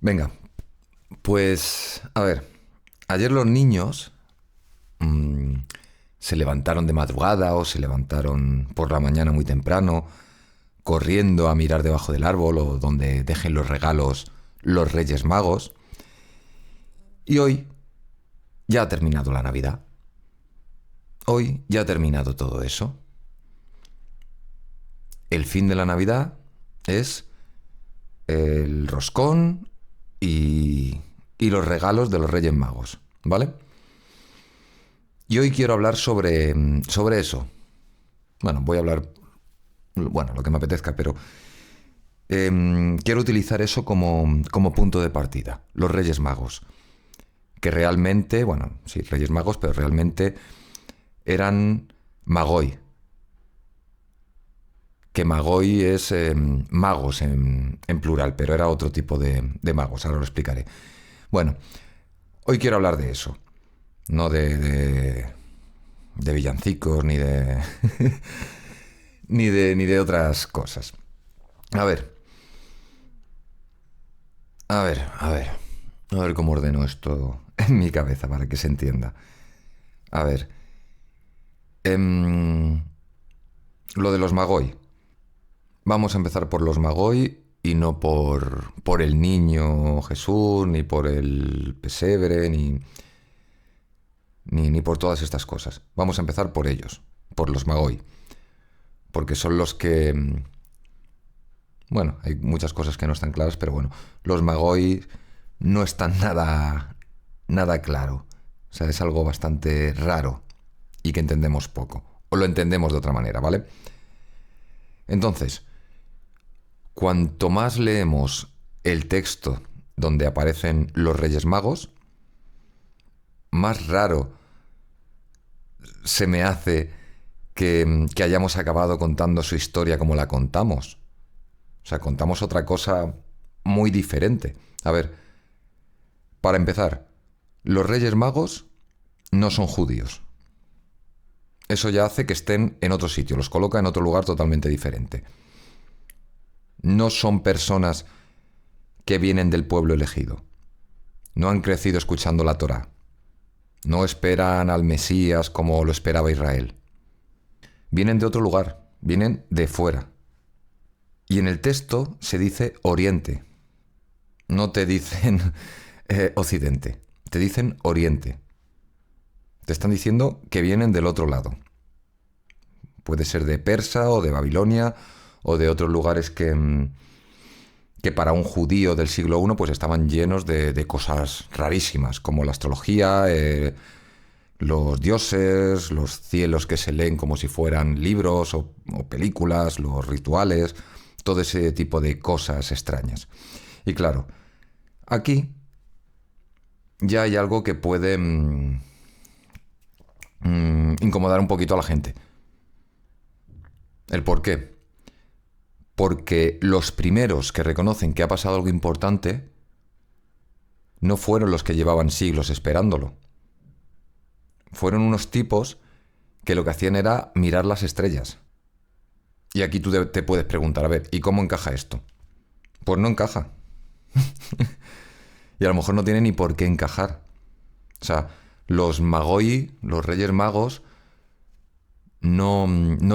Venga, pues a ver, ayer los niños mm, se levantaron de madrugada o se levantaron por la mañana muy temprano, corriendo a mirar debajo del árbol o donde dejen los regalos los Reyes Magos. Y hoy ya ha terminado la Navidad. Hoy ya ha terminado todo eso. El fin de la Navidad es el roscón y los regalos de los Reyes Magos, ¿vale? Y hoy quiero hablar sobre eso. Bueno, voy a hablar, bueno, lo que me apetezca, pero quiero utilizar eso como punto de partida. Los Reyes Magos. Que realmente, bueno, sí, Reyes Magos, pero realmente eran Magoi. Que Magoi es magos en plural, pero era otro tipo de magos, ahora lo explicaré. Bueno, hoy quiero hablar de eso, no de villancicos ni de otras cosas. A ver, a ver cómo ordeno esto en mi cabeza para que se entienda. A ver, em, lo de los Magoi. Vamos a empezar por los Magoi y no por el niño Jesús, ni por el pesebre, ni por todas estas cosas. Vamos a empezar por ellos, por los Magoi, porque son los que... Bueno, hay muchas cosas que no están claras, pero bueno, los Magoi no están nada claro. O sea, es algo bastante raro y que entendemos poco. O lo entendemos de otra manera, ¿vale? Entonces, cuanto más leemos el texto donde aparecen los Reyes Magos, más raro se me hace que hayamos acabado contando su historia como la contamos. O sea, contamos otra cosa muy diferente. A ver, para empezar, los Reyes Magos no son judíos. Eso ya hace que estén en otro sitio, los coloca en otro lugar totalmente diferente. No son personas que vienen del pueblo elegido. No han crecido escuchando la Torá. No esperan al Mesías como lo esperaba Israel. Vienen de otro lugar, vienen de fuera. Y en el texto se dice Oriente. No te dicen Occidente, te dicen Oriente. Te están diciendo que vienen del otro lado. Puede ser de Persa o de Babilonia o de otros lugares que para un judío del siglo I pues estaban llenos de cosas rarísimas, como la astrología, los dioses, los cielos que se leen como si fueran libros o películas, los rituales, todo ese tipo de cosas extrañas. Y claro, aquí ya hay algo que puede incomodar un poquito a la gente. ¿El por qué? Porque los primeros que reconocen que ha pasado algo importante no fueron los que llevaban siglos esperándolo. Fueron unos tipos que lo que hacían era mirar las estrellas. Y aquí tú te puedes preguntar, a ver, ¿y cómo encaja esto? Pues no encaja. Y a lo mejor no tiene ni por qué encajar. O sea, los Magoi, los Reyes Magos, no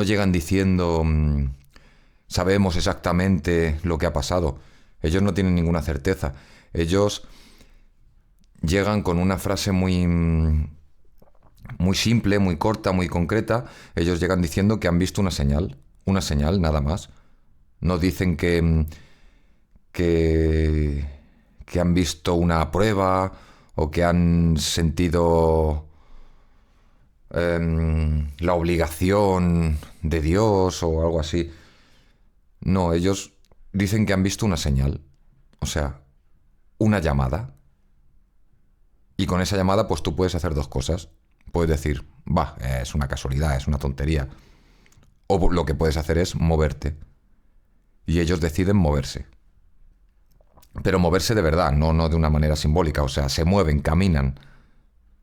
llegan diciendo sabemos exactamente lo que ha pasado. Ellos no tienen ninguna certeza. Ellos llegan con una frase muy simple, muy corta, muy concreta. Ellos llegan diciendo que han visto una señal nada más. No dicen que, que han visto una prueba o que han sentido la obligación de Dios o algo así. No, ellos dicen que han visto una señal, o sea, una llamada. Y con esa llamada pues tú puedes hacer dos cosas. Puedes decir, va, es una casualidad, es una tontería. O lo que puedes hacer es moverte. Y ellos deciden moverse. Pero moverse de verdad, no de una manera simbólica. O sea, se mueven, caminan.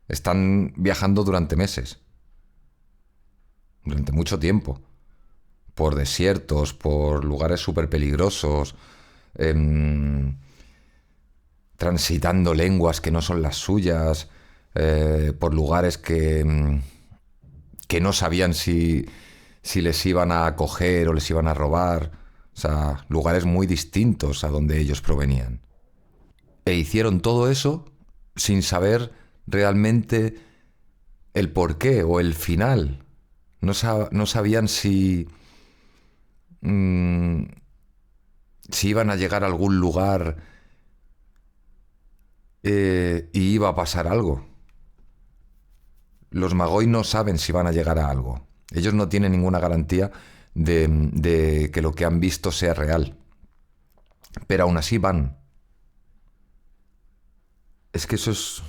Están viajando durante meses. Durante mucho tiempo. Por desiertos, por lugares súper peligrosos. transitando lenguas que no son las suyas, por lugares que no sabían si les iban a coger o les iban a robar. O sea, lugares muy distintos a donde ellos provenían. E hicieron todo eso sin saber realmente el porqué o el final. No sabían si iban a llegar a algún lugar y iba a pasar algo. Los Magoi no saben si van a llegar a algo. Ellos no tienen ninguna garantía de que lo que han visto sea real. Pero aún así van. Es que eso es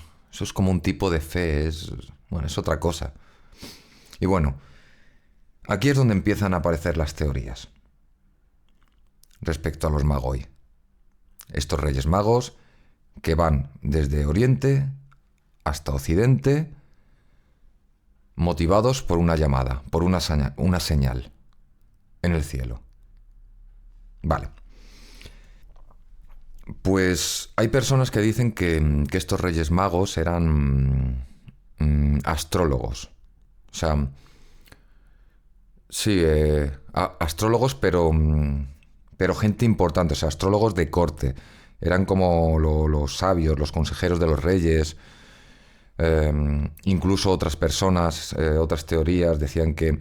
como un tipo de fe, es otra cosa. Y bueno, aquí es donde empiezan a aparecer las teorías respecto a los Magoi. Estos reyes magos que van desde Oriente hasta Occidente, motivados por una llamada, por una señal en el cielo. Vale. Pues hay personas que dicen que estos reyes magos eran astrólogos. O sea, sí, astrólogos, pero gente importante, o sea, astrólogos de corte. Eran como los sabios, los consejeros de los reyes. Incluso otras personas, otras teorías decían que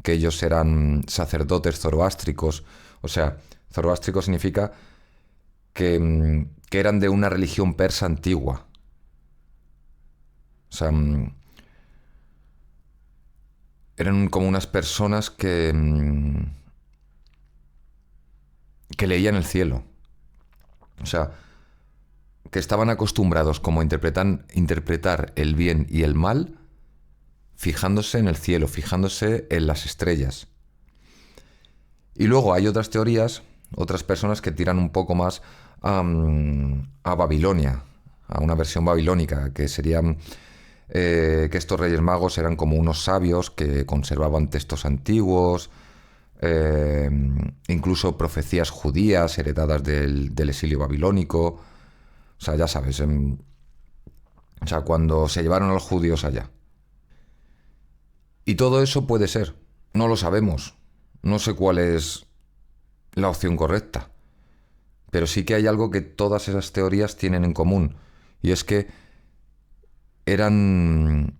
ellos eran sacerdotes zoroástricos. O sea, zoroástrico significa que eran de una religión persa antigua. O sea, eran como unas personas que leían el cielo. O sea, que estaban acostumbrados como a interpretar el bien y el mal fijándose en el cielo, fijándose en las estrellas. Y luego hay otras teorías, otras personas que tiran un poco más a Babilonia, a una versión babilónica, que serían que estos reyes magos eran como unos sabios que conservaban textos antiguos, incluso profecías judías heredadas del exilio babilónico. O sea, ya sabes, o sea, cuando se llevaron a los judíos allá. Y todo eso puede ser, no lo sabemos. No sé cuál es la opción correcta. Pero sí que hay algo que todas esas teorías tienen en común. Y es que eran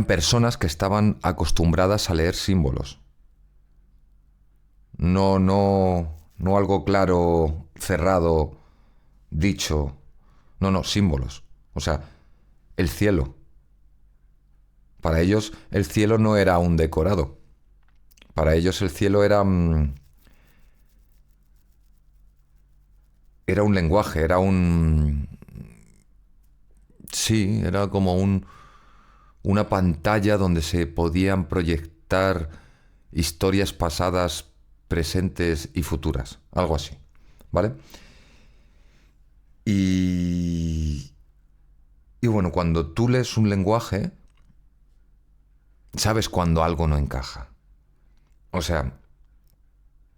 personas que estaban acostumbradas a leer símbolos. No algo claro, cerrado, dicho. No, símbolos. O sea, el cielo. Para ellos el cielo no era un decorado. Para ellos el cielo era un lenguaje, sí, era como una pantalla donde se podían proyectar historias pasadas, presentes y futuras. Algo así, ¿vale? Y bueno, cuando tú lees un lenguaje, sabes cuando algo no encaja. O sea,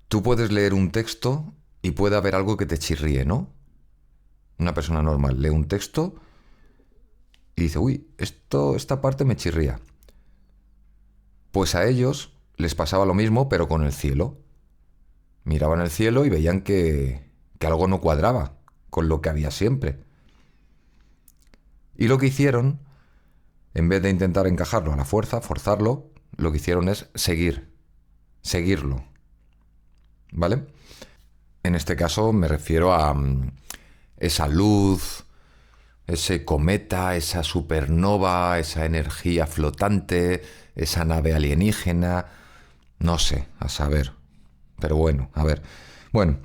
tú puedes leer un texto y puede haber algo que te chirríe, ¿no? Una persona normal lee un texto y dice, uy, esta parte me chirría. Pues a ellos les pasaba lo mismo, pero con el cielo. Miraban el cielo y veían que algo no cuadraba con lo que había siempre. Y lo que hicieron, en vez de intentar encajarlo a la fuerza, forzarlo, lo que hicieron es seguirlo. ¿Vale? En este caso me refiero a esa luz, ese cometa, esa supernova, esa energía flotante, esa nave alienígena, no sé, a saber. Pero bueno, a ver. Bueno,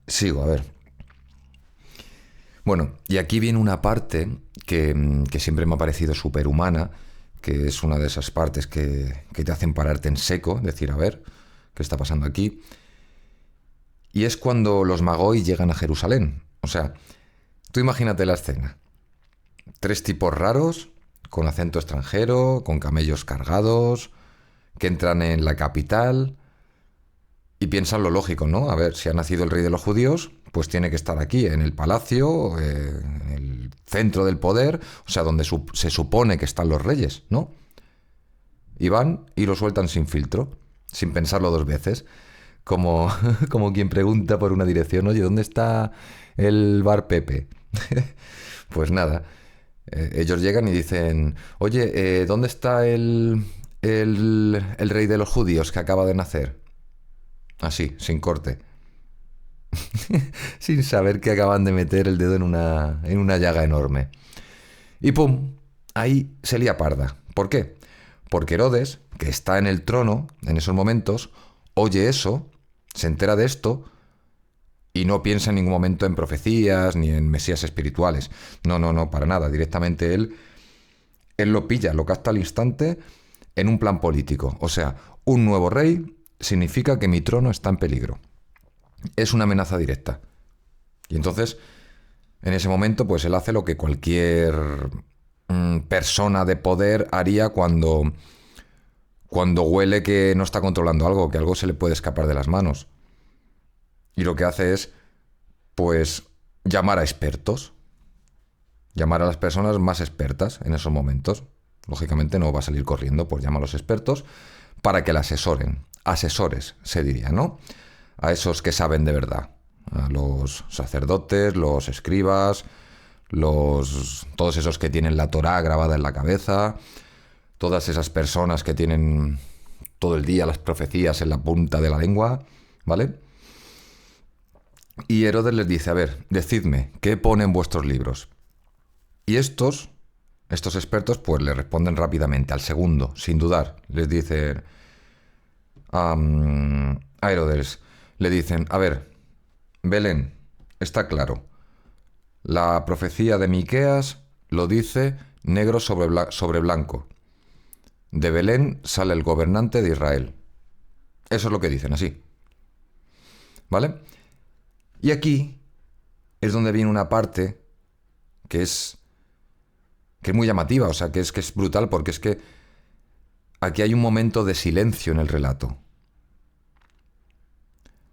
sigo, a ver. Bueno, y aquí viene una parte que siempre me ha parecido superhumana, que es una de esas partes que te hacen pararte en seco, decir, a ver, ¿qué está pasando aquí? Y es cuando los Magoi llegan a Jerusalén. O sea, tú imagínate la escena. 3 tipos raros, con acento extranjero, con camellos cargados, que entran en la capital Y piensan lo lógico, ¿no? A ver, si ha nacido el rey de los judíos, pues tiene que estar aquí, en el palacio, en el centro del poder, o sea, donde se supone que están los reyes, ¿no? Y van y lo sueltan sin filtro, sin pensarlo dos veces, como, como quien pregunta por una dirección, oye, ¿dónde está el bar Pepe? Pues nada, ellos llegan y dicen, oye, ¿dónde está el rey de los judíos que acaba de nacer? Así, sin corte. Sin saber que acaban de meter el dedo en una llaga enorme. Y ¡pum! Ahí se lía parda. ¿Por qué? Porque Herodes, que está en el trono en esos momentos, oye eso, se entera de esto y no piensa en ningún momento en profecías ni en mesías espirituales. No, no, no, para nada. Directamente él lo pilla, lo capta al instante en un plan político. O sea, un nuevo rey significa que mi trono está en peligro. Es una amenaza directa. Y entonces, en ese momento, pues él hace lo que cualquier persona de poder haría cuando huele que no está controlando algo, que algo se le puede escapar de las manos. Y lo que hace es, pues, llamar a expertos, llamar a las personas más expertas en esos momentos. Lógicamente no va a salir corriendo, pues llama a los expertos para que la asesoren. Asesores, se diría, ¿no? A esos que saben de verdad. A los sacerdotes, los escribas, todos esos que tienen la Torá grabada en la cabeza, todas esas personas que tienen todo el día las profecías en la punta de la lengua, ¿vale? Y Herodes les dice, a ver, decidme, ¿qué pone en vuestros libros? Y estos expertos, pues le responden rápidamente, al segundo, sin dudar. Les dicen a Herodes, le dicen, a ver, Belén, está claro. La profecía de Miqueas lo dice negro sobre blanco. De Belén sale el gobernante de Israel. Eso es lo que dicen, así. ¿Vale? Y aquí es donde viene una parte que es muy llamativa, o sea, que es brutal, porque es que aquí hay un momento de silencio en el relato.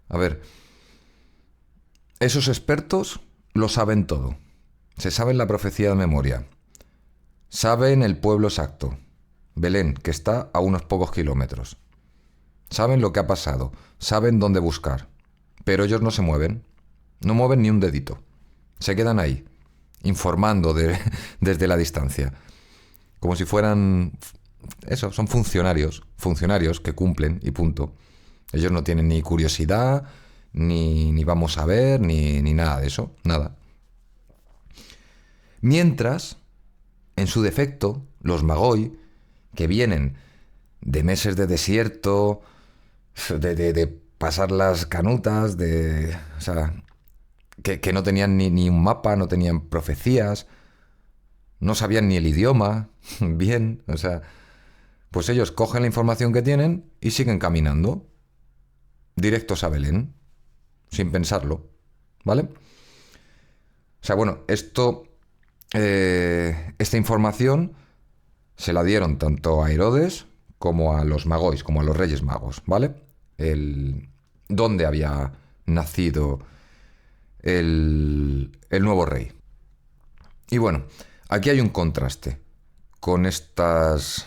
A ver, esos expertos lo saben todo. Se saben la profecía de memoria. Saben el pueblo exacto. Belén, que está a unos pocos kilómetros. Saben lo que ha pasado. Saben dónde buscar. Pero ellos no se mueven. No mueven ni un dedito. Se quedan ahí, informando desde la distancia. Como si fueran... Eso, son funcionarios. Funcionarios que cumplen y punto. Ellos no tienen ni curiosidad, ni vamos a ver, ni nada de eso. Nada. Mientras, en su defecto, los Magoi, que vienen de meses de desierto, de pasar las canutas, o sea, que no tenían ni un mapa, no tenían profecías, no sabían ni el idioma, bien, o sea, pues ellos cogen la información que tienen y siguen caminando, directos a Belén, sin pensarlo, ¿vale? O sea, bueno, esta información se la dieron tanto a Herodes como a los Magois, como a los Reyes Magos, ¿vale? Dónde había nacido el nuevo rey. Y bueno, aquí hay un contraste con estas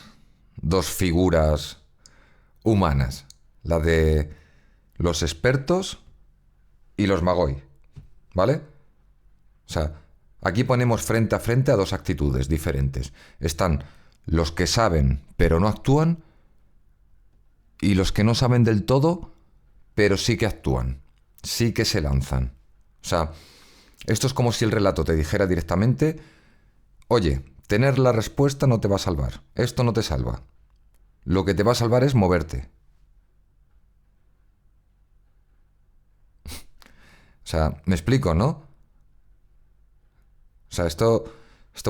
dos figuras humanas, la de los expertos y los Magoi, ¿vale? O sea, aquí ponemos frente a frente a dos actitudes diferentes. Están los que saben pero no actúan y los que no saben del todo pero sí que actúan, sí que se lanzan. O sea, esto es como si el relato te dijera directamente, oye, tener la respuesta no te va a salvar, esto no te salva. Lo que te va a salvar es moverte. O sea, me explico, ¿no? O sea, esto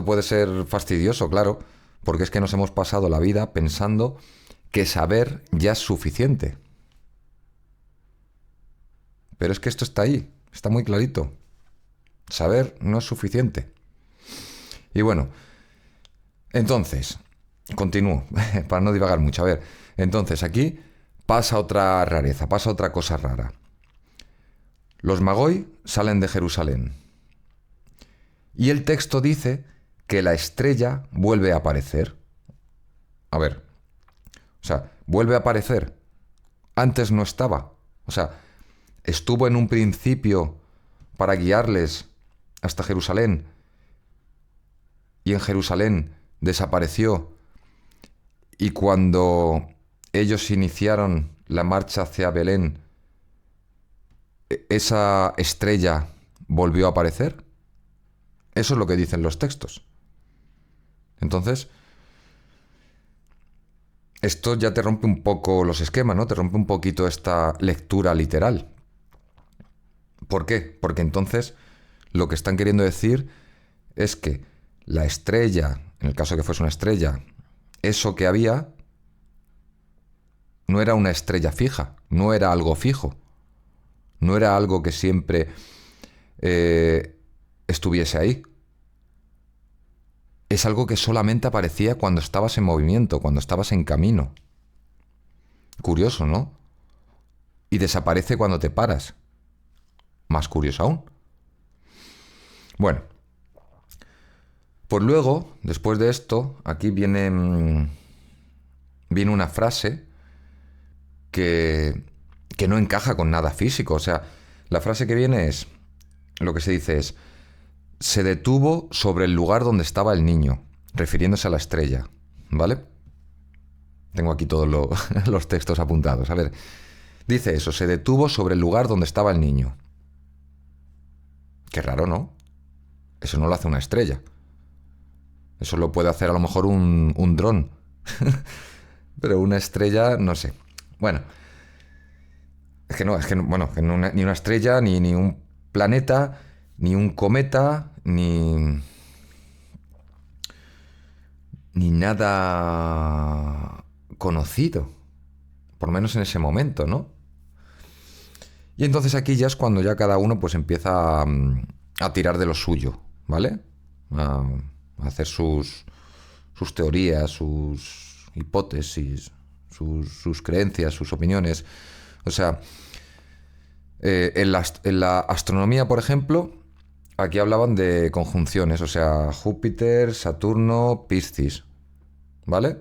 puede ser fastidioso, claro, porque es que nos hemos pasado la vida pensando que saber ya es suficiente. Pero es que esto está ahí, está muy clarito. Saber no es suficiente. Y bueno, entonces, continúo, para no divagar mucho. A ver, entonces aquí pasa otra rareza, pasa otra cosa rara. Los Magoi salen de Jerusalén. Y el texto dice que la estrella vuelve a aparecer. A ver, o sea, vuelve a aparecer. Antes no estaba. O sea, estuvo en un principio para guiarles hasta Jerusalén. Y en Jerusalén desapareció. Y cuando ellos iniciaron la marcha hacia Belén, esa estrella volvió a aparecer. Eso es lo que dicen los textos. Entonces, esto ya te rompe un poco los esquemas, ¿no? Te rompe un poquito esta lectura literal. ¿Por qué? Porque entonces lo que están queriendo decir es que la estrella, en el caso que fuese una estrella, eso que había no era una estrella fija, no era algo fijo, no era algo que siempre estuviese ahí. Es algo que solamente aparecía cuando estabas en movimiento, cuando estabas en camino. Curioso, ¿no? Y desaparece cuando te paras. Más curioso aún. Bueno, pues luego, después de esto, aquí viene una frase que no encaja con nada físico. O sea, la frase que viene es, lo que se dice es, se detuvo sobre el lugar donde estaba el niño, refiriéndose a la estrella, ¿vale? Tengo aquí todos los textos apuntados. A ver, dice eso, se detuvo sobre el lugar donde estaba el niño. Qué raro, ¿no? Eso no lo hace una estrella. Eso lo puede hacer a lo mejor un dron. Pero una estrella, no sé. Bueno, es que no, bueno, que no, ni una estrella, ni un planeta, ni un cometa, ni nada conocido. Por lo menos en ese momento, ¿no? Y entonces aquí ya es cuando ya cada uno pues empieza a tirar de lo suyo, ¿vale? A hacer sus teorías, sus hipótesis, sus creencias, sus opiniones. O sea, en la astronomía, por ejemplo, aquí hablaban de conjunciones, o sea, Júpiter, Saturno, Piscis, ¿vale?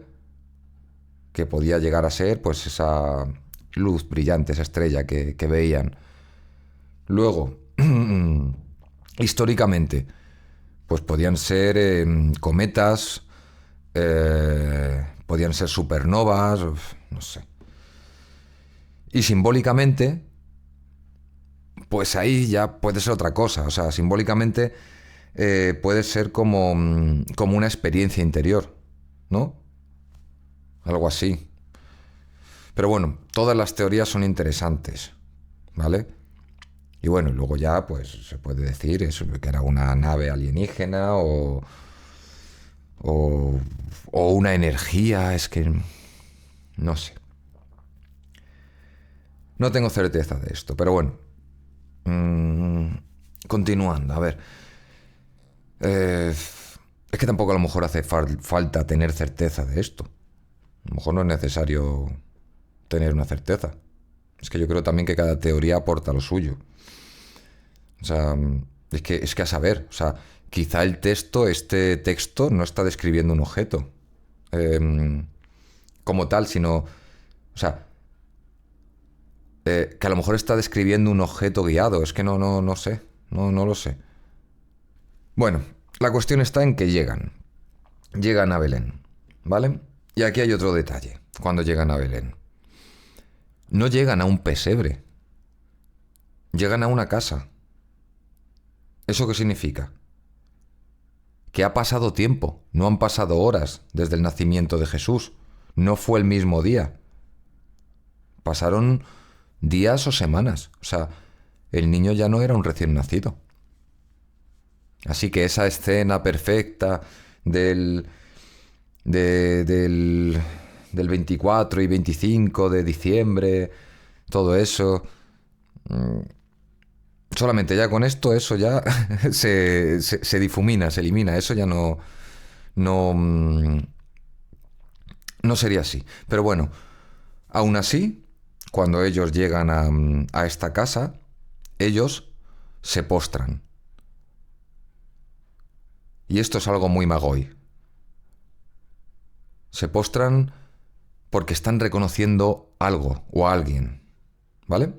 Que podía llegar a ser pues esa luz brillante, esa estrella que veían. Luego, históricamente, pues podían ser cometas, podían ser supernovas, no sé. Y simbólicamente, pues ahí ya puede ser otra cosa. O sea, simbólicamente puede ser como una experiencia interior, ¿no? Algo así. Pero bueno, todas las teorías son interesantes, ¿vale? Y bueno, luego ya pues se puede decir eso, que era una nave alienígena o una energía, es que no sé. No tengo certeza de esto, pero bueno. Continuando, a ver. Es que tampoco a lo mejor hace falta tener certeza de esto. A lo mejor no es necesario tener una certeza. Es que yo creo también que cada teoría aporta lo suyo. O sea, es que a saber, o sea, quizá este texto no está describiendo un objeto como tal, sino, o sea, que a lo mejor está describiendo un objeto guiado. Es que no sé, no lo sé. Bueno, la cuestión está en que llegan a Belén, ¿vale? Y aquí hay otro detalle, cuando llegan a Belén. No llegan a un pesebre, llegan a una casa. ¿Eso qué significa? Que ha pasado tiempo, no han pasado horas desde el nacimiento de Jesús. No fue el mismo día. Pasaron días o semanas. O sea, el niño ya no era un recién nacido. Así que esa escena perfecta del 24 y 25 de diciembre, todo eso, solamente ya con esto, eso ya se difumina, se elimina, eso ya no sería así. Pero bueno, aún así, cuando ellos llegan a esta casa, ellos se postran. Y esto es algo muy Magoi. Se postran porque están reconociendo algo o a alguien, ¿vale?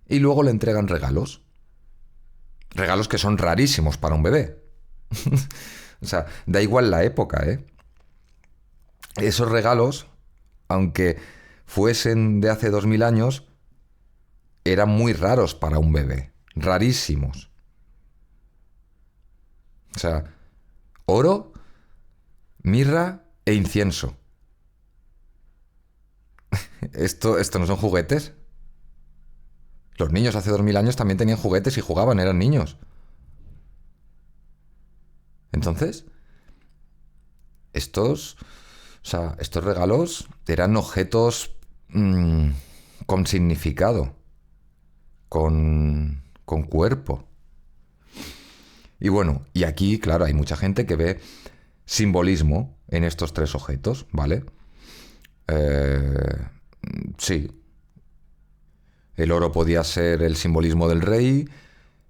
Y luego le entregan regalos. Regalos que son rarísimos para un bebé. O sea, da igual la época, ¿eh? Esos regalos, aunque fuesen de hace 2000 años, eran muy raros para un bebé. Rarísimos. O sea, oro, mirra e incienso. ¿Esto no son juguetes? Los niños hace 2000 años también tenían juguetes y jugaban, eran niños. Entonces, estos regalos eran objetos con significado, con cuerpo. Y bueno, y aquí, claro, hay mucha gente que ve simbolismo en estos tres objetos, ¿vale? Sí. El oro podía ser el simbolismo del rey,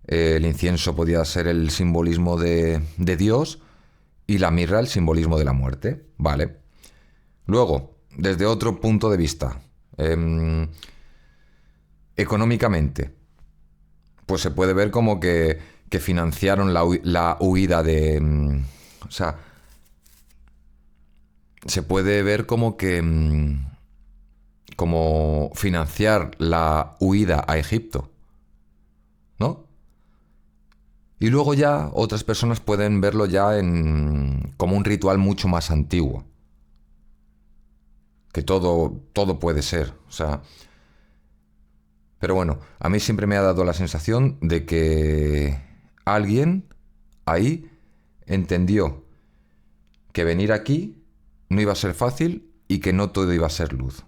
el incienso podía ser el simbolismo de Dios y la mirra el simbolismo de la muerte, ¿vale? Luego, desde otro punto de vista, económicamente, pues se puede ver como que financiaron la huida de... o sea, se puede ver como que... como financiar la huida a Egipto, ¿no? Y luego ya otras personas pueden verlo ya como un ritual mucho más antiguo. Que todo puede ser. O sea. Pero bueno, a mí siempre me ha dado la sensación de que alguien ahí entendió que venir aquí no iba a ser fácil y que no todo iba a ser luz.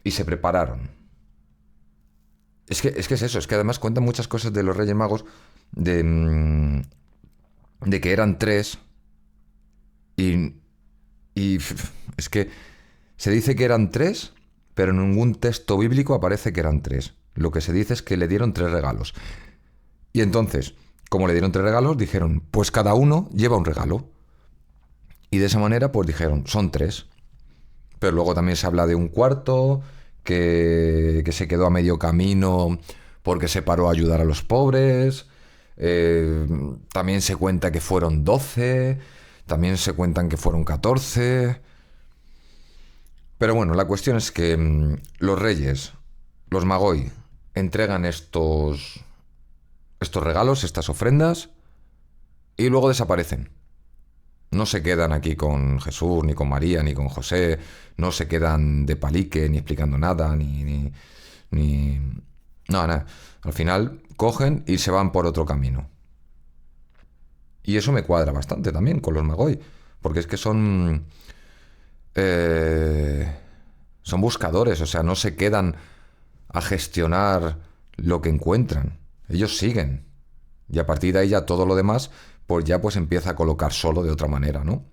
Y se prepararon. Es que es eso, es que además cuentan muchas cosas de los Reyes Magos, de que eran tres, y es que se dice que eran tres, pero en ningún texto bíblico aparece que eran tres. Lo que se dice es que le dieron tres regalos. Y entonces, como le dieron tres regalos, dijeron, pues cada uno lleva un regalo. Y de esa manera, pues dijeron, son tres. Pero luego también se habla de un cuarto que se quedó a medio camino porque se paró a ayudar a los pobres. También se cuenta que fueron 12. También se cuentan que fueron 14. Pero bueno, la cuestión es que los reyes, los Magoi, entregan estos regalos, estas ofrendas, y luego desaparecen. No se quedan aquí con Jesús, ni con María, ni con José. No se quedan de palique, ni explicando nada, ni... No, nada. Al final cogen y se van por otro camino. Y eso me cuadra bastante también con los Magoi. Porque es que son... son buscadores, o sea, no se quedan a gestionar lo que encuentran. Ellos siguen. Y a partir de ahí ya todo lo demás, pues ya pues empieza a colocar solo de otra manera, ¿no?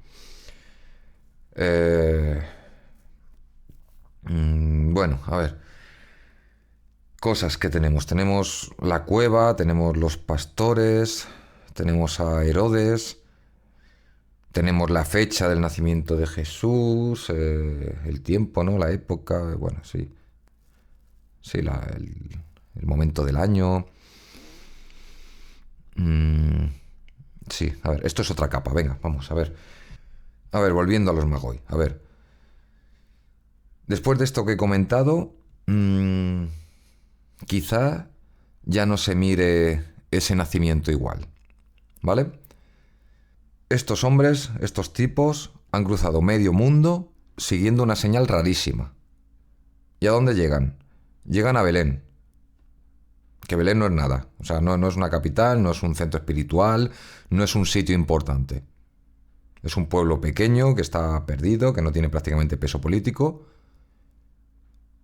Bueno, a ver. Cosas que tenemos. Tenemos la cueva, tenemos los pastores, tenemos a Herodes, tenemos la fecha del nacimiento de Jesús, el tiempo, ¿no? La época, bueno, sí. Sí, el momento del año. Sí, a ver, esto es otra capa, venga, vamos, a ver. A ver, volviendo a los Magoi, a ver. Después de esto que he comentado, quizá ya no se mire ese nacimiento igual, ¿vale? Estos hombres, estos tipos, han cruzado medio mundo siguiendo una señal rarísima. ¿Y a dónde llegan? Llegan a Belén. Que Belén no es nada. O sea, no es una capital, no es un centro espiritual, no es un sitio importante. Es un pueblo pequeño que está perdido, que no tiene prácticamente peso político.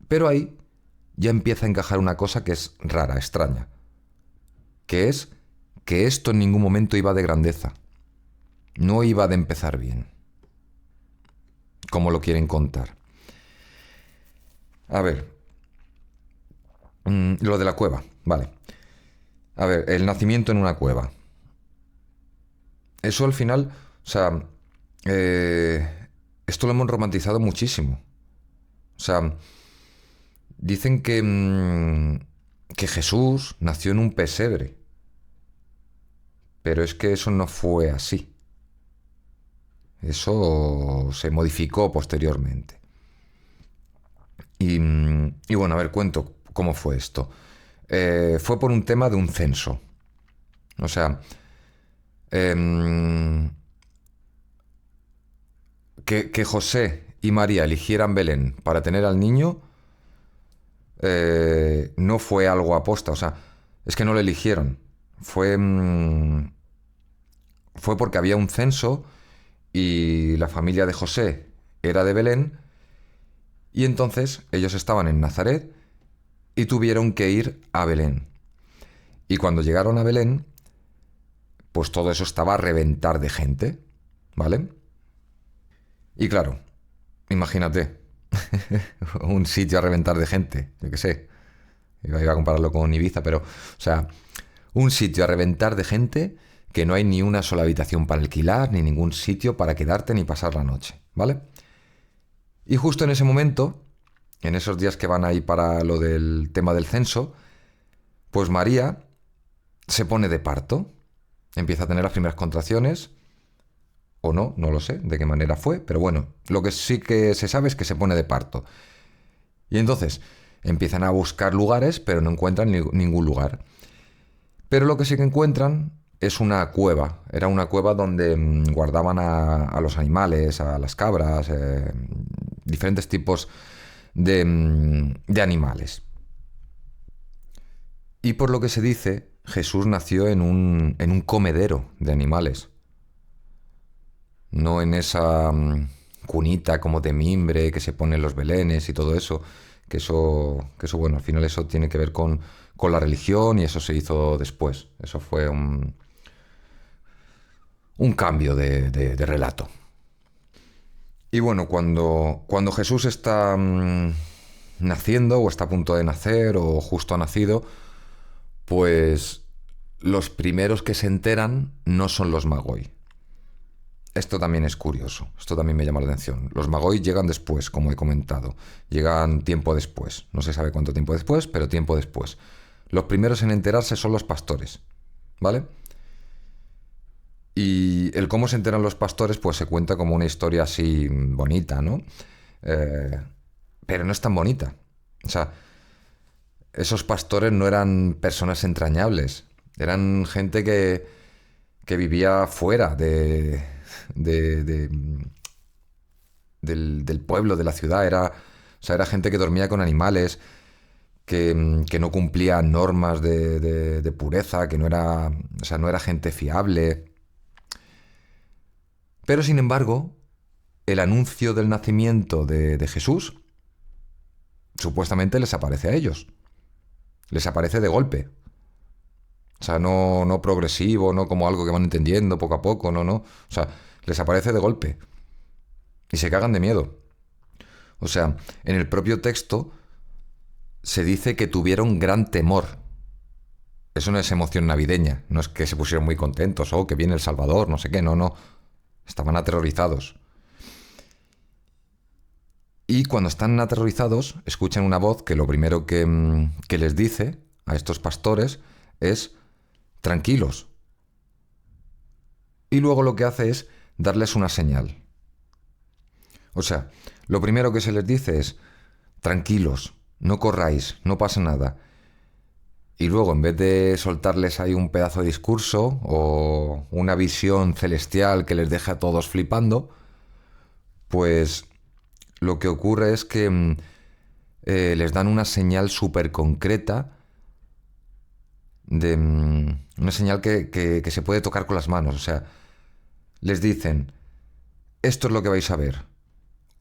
Pero ahí ya empieza a encajar una cosa que es rara, extraña. Que es que esto en ningún momento iba de grandeza. No iba de empezar bien. Como lo quieren contar. A ver, lo de la cueva, vale. A ver, el nacimiento en una cueva. Eso al final, o sea, esto lo hemos romantizado muchísimo. O sea, dicen que Jesús nació en un pesebre, pero es que eso no fue así. Eso se modificó posteriormente. Y bueno, a ver, cuento cómo fue esto. Fue por un tema de un censo. O sea, em, que José y María eligieran Belén para tener al niño no fue algo aposta. O sea, es que no lo eligieron. Fue porque había un censo y la familia de José era de Belén y entonces ellos estaban en Nazaret y tuvieron que ir a Belén. Y cuando llegaron a Belén, pues todo eso estaba a reventar de gente, ¿vale? Y claro, imagínate, un sitio a reventar de gente, yo qué sé, iba a compararlo con Ibiza, pero, o sea, un sitio a reventar de gente que no hay ni una sola habitación para alquilar, ni ningún sitio para quedarte ni pasar la noche, ¿vale? Y justo en ese momento, en esos días que van ahí para lo del tema del censo, pues María se pone de parto, empieza a tener las primeras contracciones, o no, no lo sé de qué manera fue, pero bueno, lo que sí que se sabe es que se pone de parto. Y entonces empiezan a buscar lugares, pero no encuentran ningún lugar. Pero lo que sí que encuentran es una cueva. Era una cueva donde guardaban a los animales, a las cabras, diferentes tipos de animales. Y por lo que se dice, Jesús nació en un comedero de animales. No en esa cunita como de mimbre que se pone en los belenes y todo eso. Que eso, bueno, al final eso tiene que ver con la religión y eso se hizo después. Eso fue un cambio de relato. Y bueno, cuando Jesús está naciendo o está a punto de nacer o justo ha nacido, pues los primeros que se enteran no son los Magoi. Esto también es curioso, esto también me llama la atención. Los Magoi llegan después, como he comentado, llegan tiempo después. No se sabe cuánto tiempo después, pero tiempo después. Los primeros en enterarse son los pastores, ¿vale? Y el cómo se enteran los pastores, pues se cuenta como una historia así bonita, ¿no? Eh, pero no es tan bonita. O sea, esos pastores no eran personas entrañables, eran gente que vivía fuera del pueblo, de la ciudad. O sea, era gente que dormía con animales, que no cumplía normas de pureza, que no era, o sea, no era gente fiable. Pero sin embargo, el anuncio del nacimiento de Jesús supuestamente les aparece a ellos. Les aparece de golpe. O sea, no progresivo, no como algo que van entendiendo poco a poco, no. O sea, les aparece de golpe. Y se cagan de miedo. O sea, en el propio texto se dice que tuvieron gran temor. Eso no es emoción navideña. No es que se pusieron muy contentos, que viene el Salvador, no sé qué, no. Estaban aterrorizados. Y cuando están aterrorizados, escuchan una voz que lo primero que les dice a estos pastores es tranquilos. Y luego lo que hace es darles una señal. O sea, lo primero que se les dice es tranquilos, no corráis, no pasa nada. Y luego, en vez de soltarles ahí un pedazo de discurso o una visión celestial que les deja a todos flipando, pues lo que ocurre es que les dan una señal súper concreta, una señal que se puede tocar con las manos. O sea, les dicen, esto es lo que vais a ver.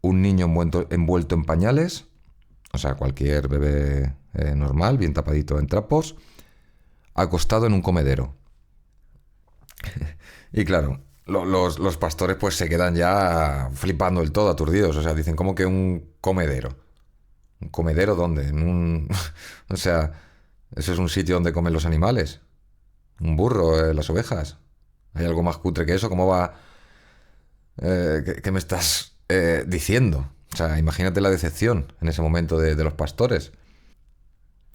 Un niño envuelto en pañales, o sea, cualquier bebé normal, bien tapadito en trapos, acostado en un comedero. Y claro, los pastores pues se quedan ya flipando del todo, aturdidos. O sea, dicen, ¿cómo que un comedero? ¿Un comedero dónde? O sea, ¿eso es un sitio donde comen los animales? ¿Un burro, las ovejas? ¿Hay algo más cutre que eso? ¿Cómo va? ¿Qué me estás diciendo? O sea, imagínate la decepción en ese momento de los pastores.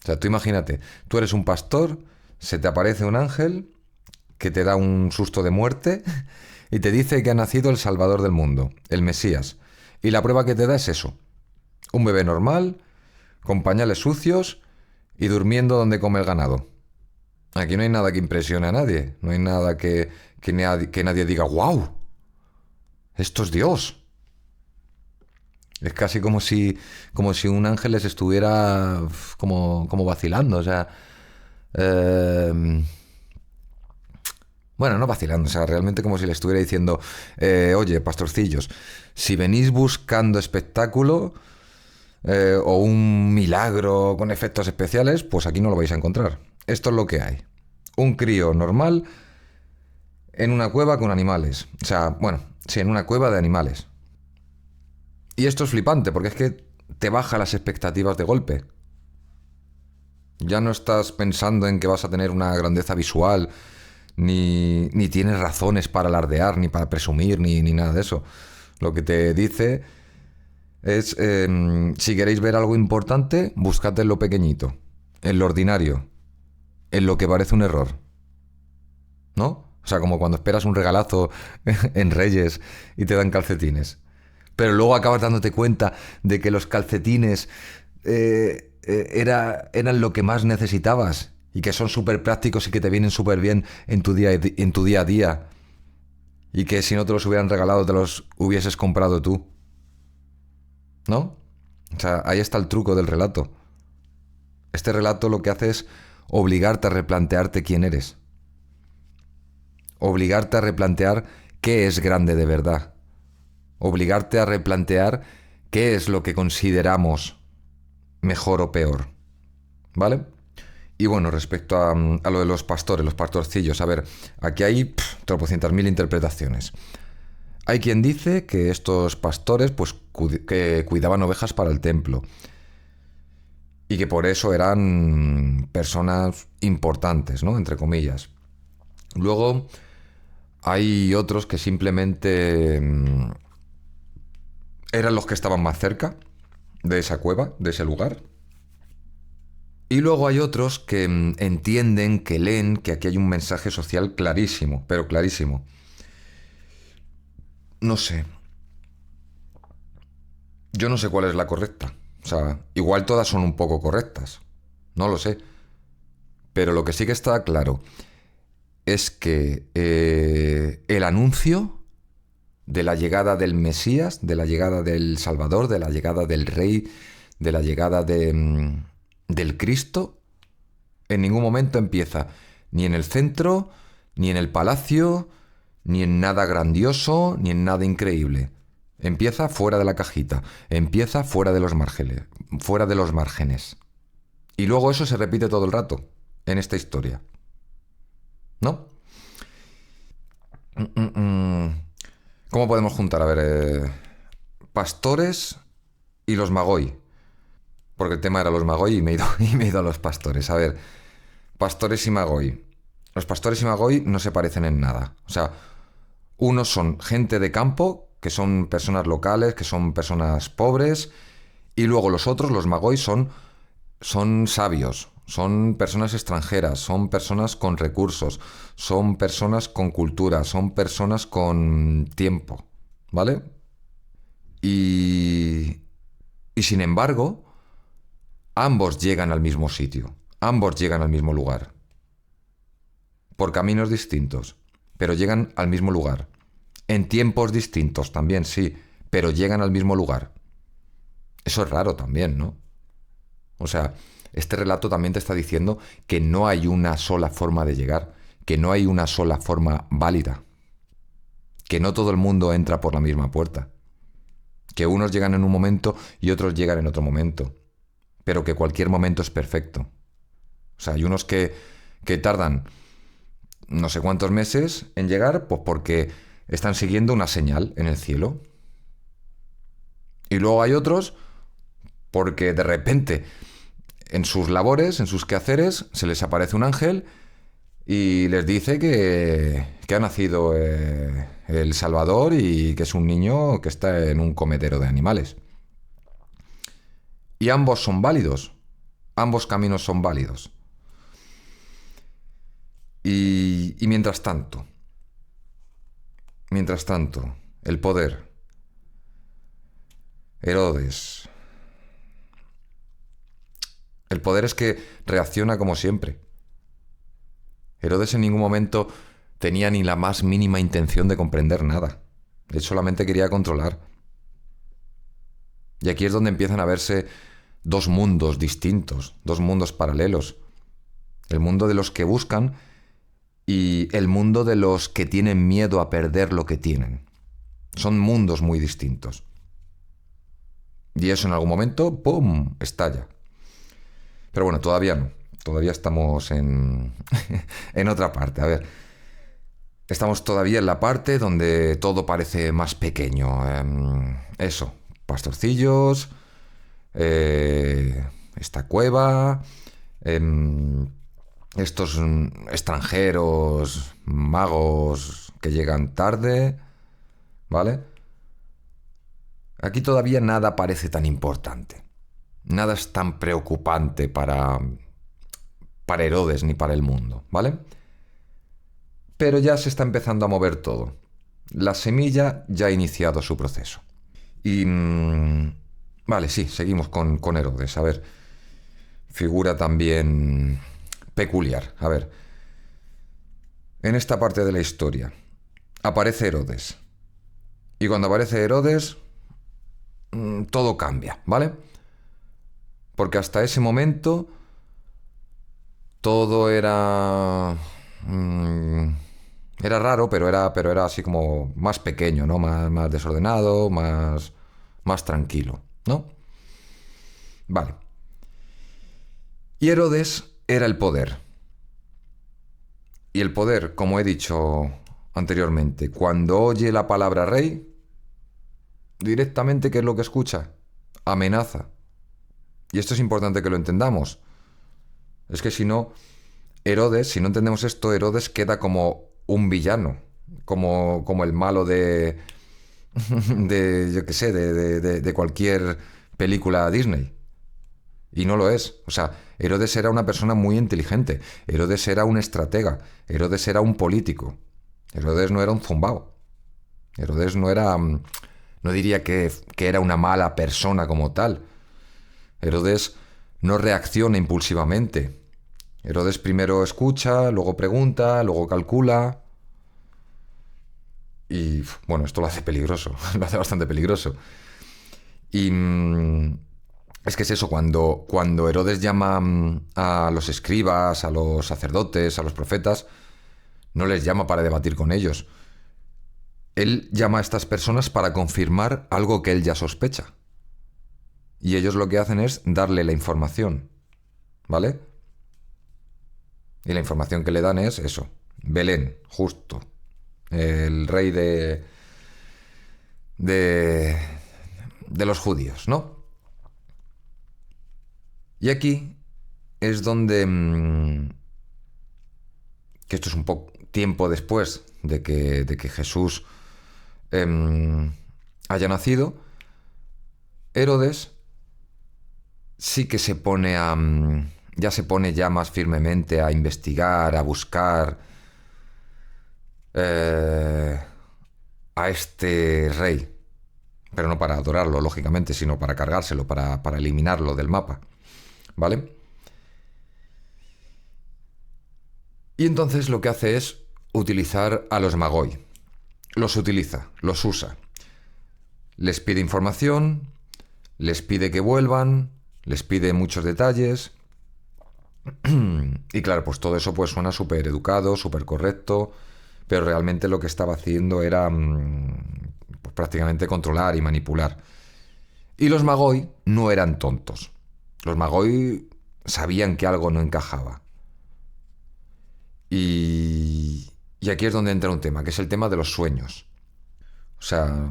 O sea, tú imagínate, tú eres un pastor, se te aparece un ángel que te da un susto de muerte y te dice que ha nacido el Salvador del mundo, el Mesías. Y la prueba que te da es eso. Un bebé normal, con pañales sucios y durmiendo donde come el ganado. Aquí no hay nada que impresione a nadie. No hay nada que nadie diga, ¡wow! Esto es Dios. Es casi como si un ángel les estuviera como vacilando. O sea, eh, bueno, no vacilando, o sea, realmente como si le estuviera diciendo, oye, pastorcillos, si venís buscando espectáculo o un milagro con efectos especiales, pues aquí no lo vais a encontrar. Esto es lo que hay. Un crío normal en una cueva con animales. O sea, bueno, sí, en una cueva de animales. Y esto es flipante, porque es que te baja las expectativas de golpe. Ya no estás pensando en que vas a tener una grandeza visual, ni tienes razones para alardear, ni para presumir, ni nada de eso. Lo que te dice es, si queréis ver algo importante, buscad en lo pequeñito, en lo ordinario, en lo que parece un error. ¿No? O sea, como cuando esperas un regalazo en Reyes y te dan calcetines. Pero luego acabas dándote cuenta de que los calcetines eran lo que más necesitabas y que son súper prácticos y que te vienen súper bien en tu día a día. Y que si no te los hubieran regalado, te los hubieses comprado tú. ¿No? O sea, ahí está el truco del relato. Este relato lo que hace es obligarte a replantearte quién eres. Obligarte a replantear qué es grande de verdad. Obligarte a replantear qué es lo que consideramos mejor o peor. ¿Vale? Y bueno, respecto a lo de los pastores, los pastorcillos, a ver, aquí hay tropocientas mil interpretaciones. Hay quien dice que estos pastores pues que cuidaban ovejas para el templo y que por eso eran personas importantes, ¿no? Entre comillas. Luego hay otros que simplemente eran los que estaban más cerca de esa cueva, de ese lugar. Y luego hay otros que entienden, que leen que aquí hay un mensaje social clarísimo, pero clarísimo. No sé. Yo no sé cuál es la correcta. O sea, igual todas son un poco correctas. No lo sé. Pero lo que sí que está claro es que el anuncio de la llegada del Mesías, de la llegada del Salvador, de la llegada del Rey, de la llegada del Cristo, en ningún momento empieza ni en el centro, ni en el palacio, ni en nada grandioso, ni en nada increíble. Empieza fuera de la cajita, empieza fuera de los márgenes, fuera de los márgenes. Y luego eso se repite todo el rato en esta historia. ¿No? ¿Cómo podemos juntar? A ver, pastores y los Magoi. Porque el tema era los Magoi y y me he ido a los pastores. A ver, pastores y Magoi. Los pastores y Magoi no se parecen en nada. O sea, unos son gente de campo, que son personas locales, que son personas pobres, y luego los otros, los Magoi, son sabios, son personas extranjeras, son personas con recursos, son personas con cultura, son personas con tiempo, ¿vale? Y, y sin embargo, ambos llegan al mismo sitio, ambos llegan al mismo lugar, por caminos distintos, pero llegan al mismo lugar. En tiempos distintos también, sí, pero llegan al mismo lugar. Eso es raro también, ¿no? O sea, este relato también te está diciendo que no hay una sola forma de llegar, que no hay una sola forma válida, que no todo el mundo entra por la misma puerta, que unos llegan en un momento y otros llegan en otro momento, pero que cualquier momento es perfecto. O sea, hay unos que tardan no sé cuántos meses en llegar, pues porque están siguiendo una señal en el cielo. Y luego hay otros porque de repente en sus labores, en sus quehaceres, se les aparece un ángel y les dice que ha nacido el Salvador y que es un niño que está en un comedero de animales. Y ambos son válidos, ambos caminos son válidos. Y mientras tanto, el poder, Herodes, el poder es que reacciona como siempre. Herodes en ningún momento tenía ni la más mínima intención de comprender nada. Él solamente quería controlar. Y aquí es donde empiezan a verse dos mundos distintos, dos mundos paralelos. El mundo de los que buscan y el mundo de los que tienen miedo a perder lo que tienen. Son mundos muy distintos. Y eso en algún momento, ¡pum!, estalla. Pero bueno, todavía no. Todavía estamos en, en otra parte. A ver, estamos todavía en la parte donde todo parece más pequeño. Eso, pastorcillos, esta cueva, estos extranjeros, magos que llegan tarde, ¿vale? Aquí todavía nada parece tan importante. Nada es tan preocupante para Herodes ni para el mundo, ¿vale? Pero ya se está empezando a mover todo. La semilla ya ha iniciado su proceso. Y... vale, sí, seguimos con Herodes. A ver, figura también peculiar. A ver, en esta parte de la historia aparece Herodes. Y cuando aparece Herodes, todo cambia, ¿vale? Porque hasta ese momento todo era... era raro, pero era así como más pequeño, ¿no? Más desordenado, más tranquilo, ¿no? Vale. Y Herodes era el poder. Y el poder, como he dicho anteriormente, cuando oye la palabra rey, directamente, ¿qué es lo que escucha? Amenaza. Y esto es importante que lo entendamos. Es que si no, Herodes, si no entendemos esto, Herodes queda como un villano, como el malo de yo qué sé, de cualquier película Disney. Y no lo es. O sea, Herodes era una persona muy inteligente. Herodes era un estratega. Herodes era un político. Herodes no era un zumbao. Herodes no era... no diría que era una mala persona como tal. Herodes no reacciona impulsivamente. Herodes primero escucha, luego pregunta, luego calcula. Y bueno, esto lo hace peligroso, lo hace bastante peligroso. Y es que es eso, cuando Herodes llama a los escribas, a los sacerdotes, a los profetas, no les llama para debatir con ellos. Él llama a estas personas para confirmar algo que él ya sospecha. Y ellos lo que hacen es darle la información, ¿vale? Y la información que le dan es eso, Belén, justo, el rey de los judíos, ¿no? Y aquí es donde, que esto es un poco tiempo después de que Jesús haya nacido, Herodes sí que se pone ya se pone ya más firmemente a investigar, a buscar a este rey. Pero no para adorarlo, lógicamente, sino para cargárselo, para eliminarlo del mapa. ¿Vale? Y entonces lo que hace es utilizar a los Magoi. Los utiliza, los usa. Les pide información, les pide que vuelvan, les pide muchos detalles. Y claro, pues todo eso pues suena súper educado, súper correcto, pero realmente lo que estaba haciendo era pues prácticamente controlar y manipular. Y los Magoi no eran tontos. Los Magoi sabían que algo no encajaba. Y aquí es donde entra un tema, que es el tema de los sueños. O sea,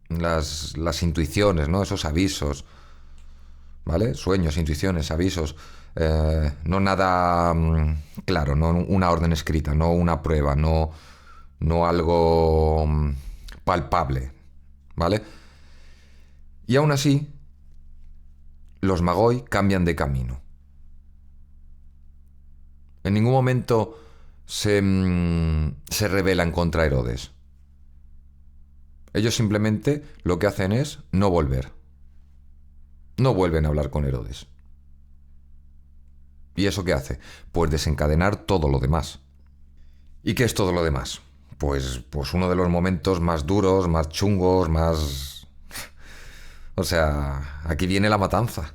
las intuiciones, ¿no? Esos avisos, ¿vale? Sueños, intuiciones, avisos. No nada claro, no una orden escrita, no una prueba, no algo palpable, ¿vale? Y aún así, los Magoi cambian de camino. En ningún momento se rebelan contra Herodes. Ellos simplemente lo que hacen es no volver. No vuelven a hablar con Herodes. ¿Y eso qué hace? Pues desencadenar todo lo demás. ¿Y qué es todo lo demás? Pues uno de los momentos más duros, más chungos, más... O sea, aquí viene la matanza,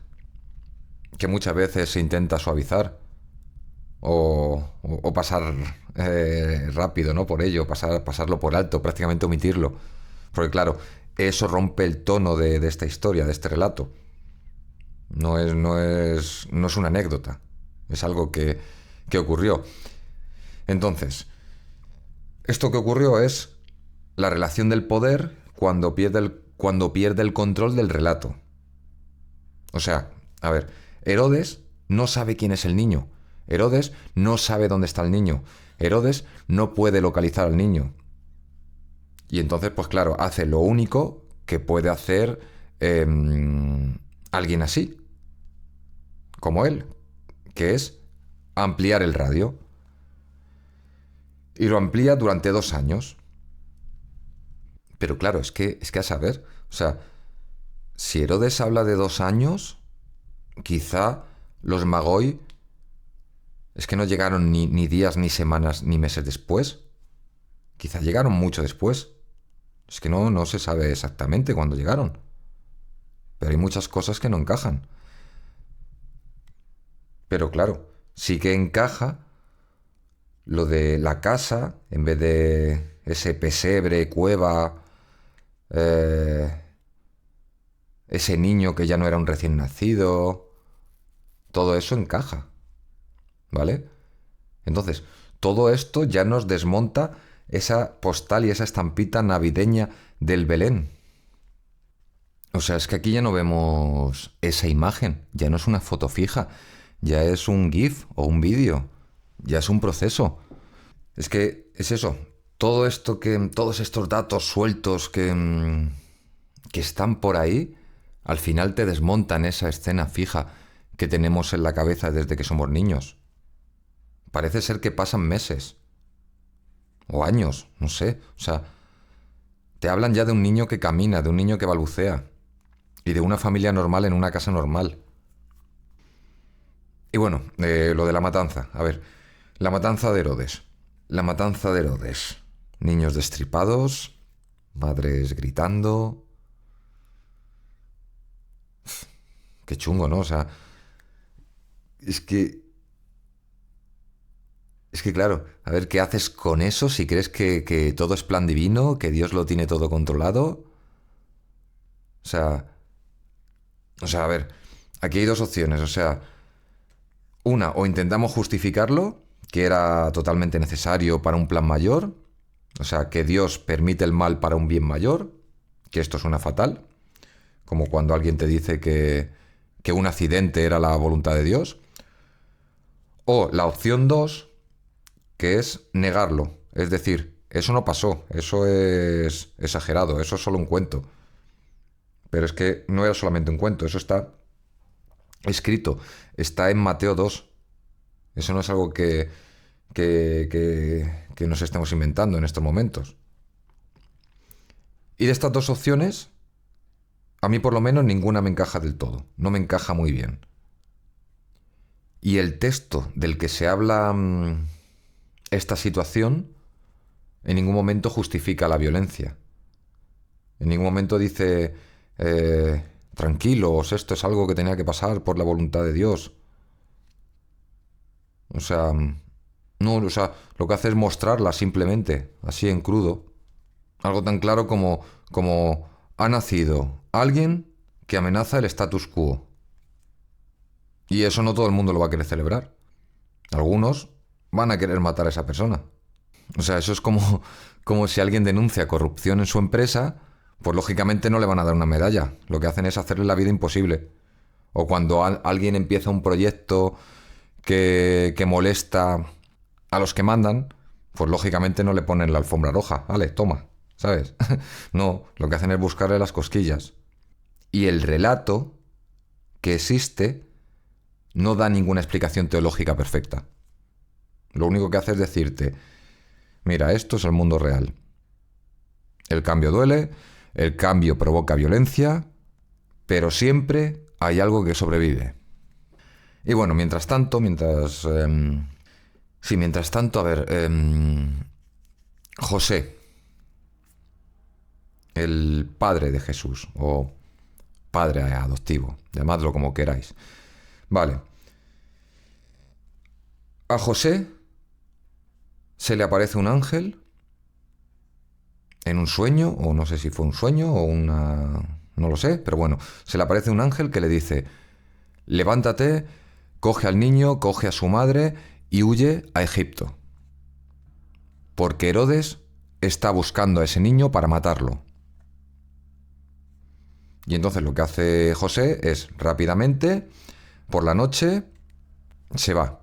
que muchas veces se intenta suavizar o pasar rápido, ¿no? Por ello, pasarlo por alto, prácticamente omitirlo. Porque claro, eso rompe el tono de esta historia, de este relato. No es una anécdota, es algo que ocurrió. Entonces, esto que ocurrió es la relación del poder cuando pierde el control del relato. O sea, a ver, Herodes no sabe quién es el niño. Herodes no sabe dónde está el niño. Herodes no puede localizar al niño. Y entonces, pues claro, hace lo único que puede hacer alguien así, como él, que es ampliar el radio. Y lo amplía durante 2 años. Pero claro, es que a saber, o sea, si Herodes habla de 2 años, quizá los Magoi es que no llegaron ni días, ni semanas, ni meses después. Quizá llegaron mucho después. Es que no se sabe exactamente cuándo llegaron. Pero hay muchas cosas que no encajan. Pero claro, sí que encaja lo de la casa, en vez de ese pesebre, cueva, eh, ese niño que ya no era un recién nacido, todo eso encaja, ¿vale? Entonces, todo esto ya nos desmonta esa postal y esa estampita navideña del Belén. O sea, es que aquí ya no vemos esa imagen, ya no es una foto fija, ya es un GIF o un vídeo, ya es un proceso. Es que es eso, todos estos datos sueltos que están por ahí, al final te desmontan esa escena fija que tenemos en la cabeza desde que somos niños. Parece ser que pasan meses o años, no sé. O sea, te hablan ya de un niño que camina, de un niño que balbucea y de una familia normal en una casa normal. Y bueno, lo de la matanza. A ver, la matanza de Herodes. La matanza de Herodes. Niños destripados, madres gritando. Qué chungo, ¿no? O sea, es que... Es que claro, a ver, ¿qué haces con eso si crees que todo es plan divino, que Dios lo tiene todo controlado? O sea, a ver, aquí hay dos opciones. O sea, una, o intentamos justificarlo, que era totalmente necesario para un plan mayor, o sea, que Dios permite el mal para un bien mayor, que esto suena fatal, como cuando alguien te dice que un accidente era la voluntad de Dios. O la opción dos, que es negarlo, es decir, eso no pasó, eso es exagerado, eso es solo un cuento. Pero es que no era solamente un cuento, eso está escrito, está en Mateo 2. Eso no es algo que nos estemos inventando en estos momentos. Y de estas dos opciones, a mí por lo menos ninguna me encaja del todo, no me encaja muy bien. Y el texto del que se habla esta situación en ningún momento justifica la violencia. En ningún momento dice, tranquilos, esto es algo que tenía que pasar por la voluntad de Dios. O sea, no, o sea, lo que hace es mostrarla simplemente, así en crudo. Algo tan claro como ha nacido alguien que amenaza el status quo. Y eso no todo el mundo lo va a querer celebrar. Algunos van a querer matar a esa persona. O sea, eso es como si alguien denuncia corrupción en su empresa, pues lógicamente no le van a dar una medalla. Lo que hacen es hacerle la vida imposible. O cuando alguien empieza un proyecto que molesta a los que mandan, pues lógicamente no le ponen la alfombra roja. Vale, toma, ¿sabes? No, lo que hacen es buscarle las cosquillas. Y el relato que existe no da ninguna explicación teológica perfecta. Lo único que hace es decirte, mira, esto es el mundo real. El cambio duele, el cambio provoca violencia, pero siempre hay algo que sobrevive. Y bueno, mientras tanto, a ver, José, el padre de Jesús, o padre adoptivo, llamadlo como queráis. Vale. A José se le aparece un ángel en un sueño, o no sé si fue un sueño o una... no lo sé, pero bueno, se le aparece un ángel que le dice, levántate, coge al niño, coge a su madre y huye a Egipto. Porque Herodes está buscando a ese niño para matarlo. Y entonces lo que hace José es rápidamente, por la noche, se va.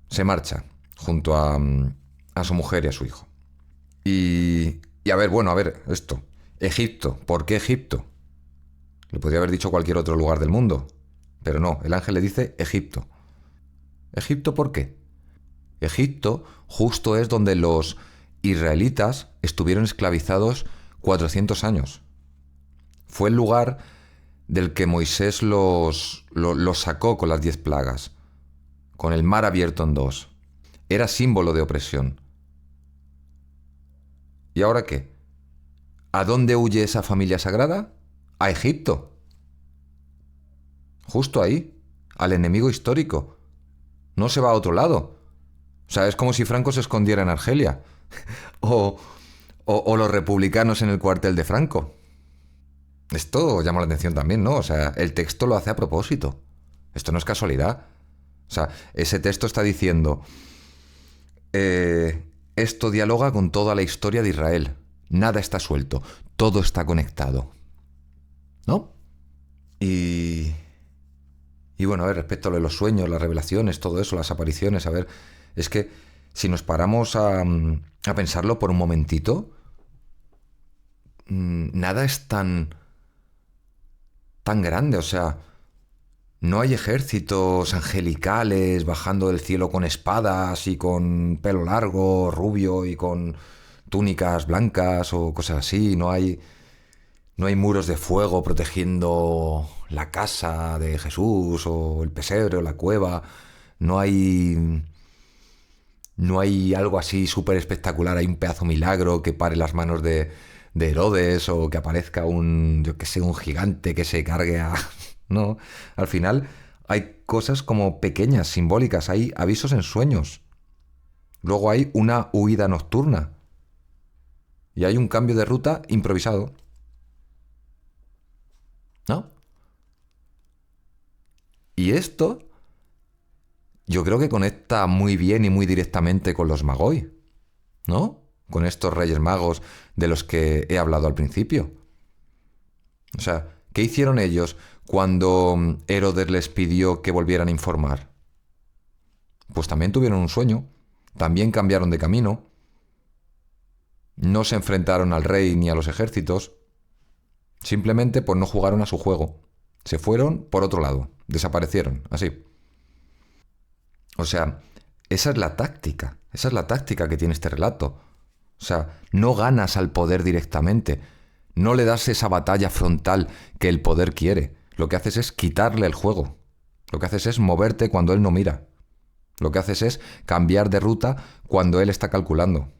Se marcha junto a su mujer y a su hijo. Y a ver, esto. Egipto. ¿Por qué Egipto? Le podría haber dicho cualquier otro lugar del mundo. Pero no, el ángel le dice Egipto. ¿Egipto por qué? Egipto justo es donde los israelitas estuvieron esclavizados 400 años. Fue el lugar del que Moisés los sacó con las 10 plagas, con el mar abierto en dos. Era símbolo de opresión. ¿Y ahora qué? ¿A dónde huye esa familia sagrada? A Egipto. Justo ahí, al enemigo histórico. No se va a otro lado. O sea, es como si Franco se escondiera en Argelia. o los republicanos en el cuartel de Franco. Esto llama la atención también, ¿no? O sea, el texto lo hace a propósito. Esto no es casualidad. O sea, ese texto está diciendo... esto dialoga con toda la historia de Israel. Nada está suelto. Todo está conectado. ¿No? Y bueno, a ver, respecto a lo de los sueños, las revelaciones, todo eso, las apariciones, a ver, es que si nos paramos a pensarlo por un momentito, nada es tan grande, o sea, no hay ejércitos angelicales bajando del cielo con espadas y con pelo largo, rubio y con túnicas blancas o cosas así, no hay muros de fuego protegiendo la casa de Jesús o el pesebre o la cueva. No hay algo así súper espectacular. Hay un pedazo milagro que pare las manos de Herodes o que aparezca un gigante que se cargue a... No, al final hay cosas como pequeñas, simbólicas. Hay avisos en sueños. Luego hay una huida nocturna. Y hay un cambio de ruta improvisado. ¿No? Y esto yo creo que conecta muy bien y muy directamente con los Magoi, ¿no? Con estos Reyes Magos de los que he hablado al principio. O sea, ¿qué hicieron ellos cuando Herodes les pidió que volvieran a informar? Pues también tuvieron un sueño, también cambiaron de camino, no se enfrentaron al rey ni a los ejércitos, simplemente pues no jugaron a su juego. Se fueron por otro lado, desaparecieron, así. O sea, esa es la táctica que tiene este relato. O sea, no ganas al poder directamente, no le das esa batalla frontal que el poder quiere. Lo que haces es quitarle el juego. Lo que haces es moverte cuando él no mira. Lo que haces es cambiar de ruta cuando él está calculando.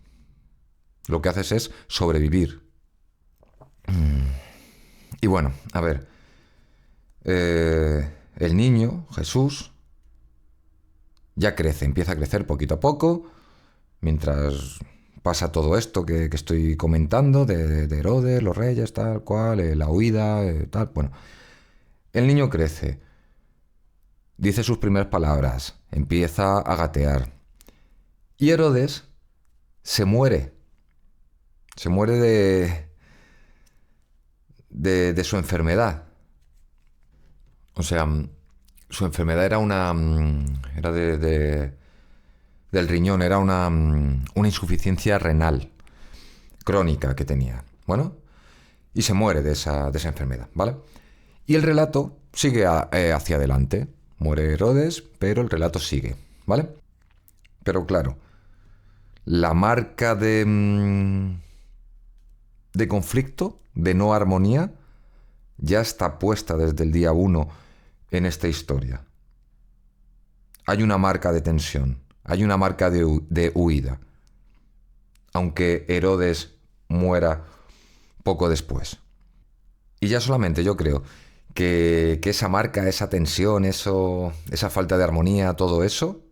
Lo que haces es sobrevivir. Y bueno, a ver. El niño, Jesús, ya crece, empieza a crecer poquito a poco, mientras pasa todo esto que estoy comentando, de Herodes, los reyes, tal cual, la huida, tal. Bueno, el niño crece, dice sus primeras palabras, empieza a gatear. Y Herodes se muere. Se muere de su enfermedad. O sea, su enfermedad era era del riñón, era una insuficiencia renal crónica que tenía. Bueno, y se muere de esa enfermedad, ¿vale? Y el relato sigue hacia adelante. Muere Herodes, pero el relato sigue, ¿vale? Pero claro, la marca de conflicto, de no armonía, ya está puesta desde el día uno en esta historia. Hay una marca de tensión, hay una marca de huida, aunque Herodes muera poco después. Y ya solamente yo creo que esa marca, esa tensión, esa falta de armonía, todo eso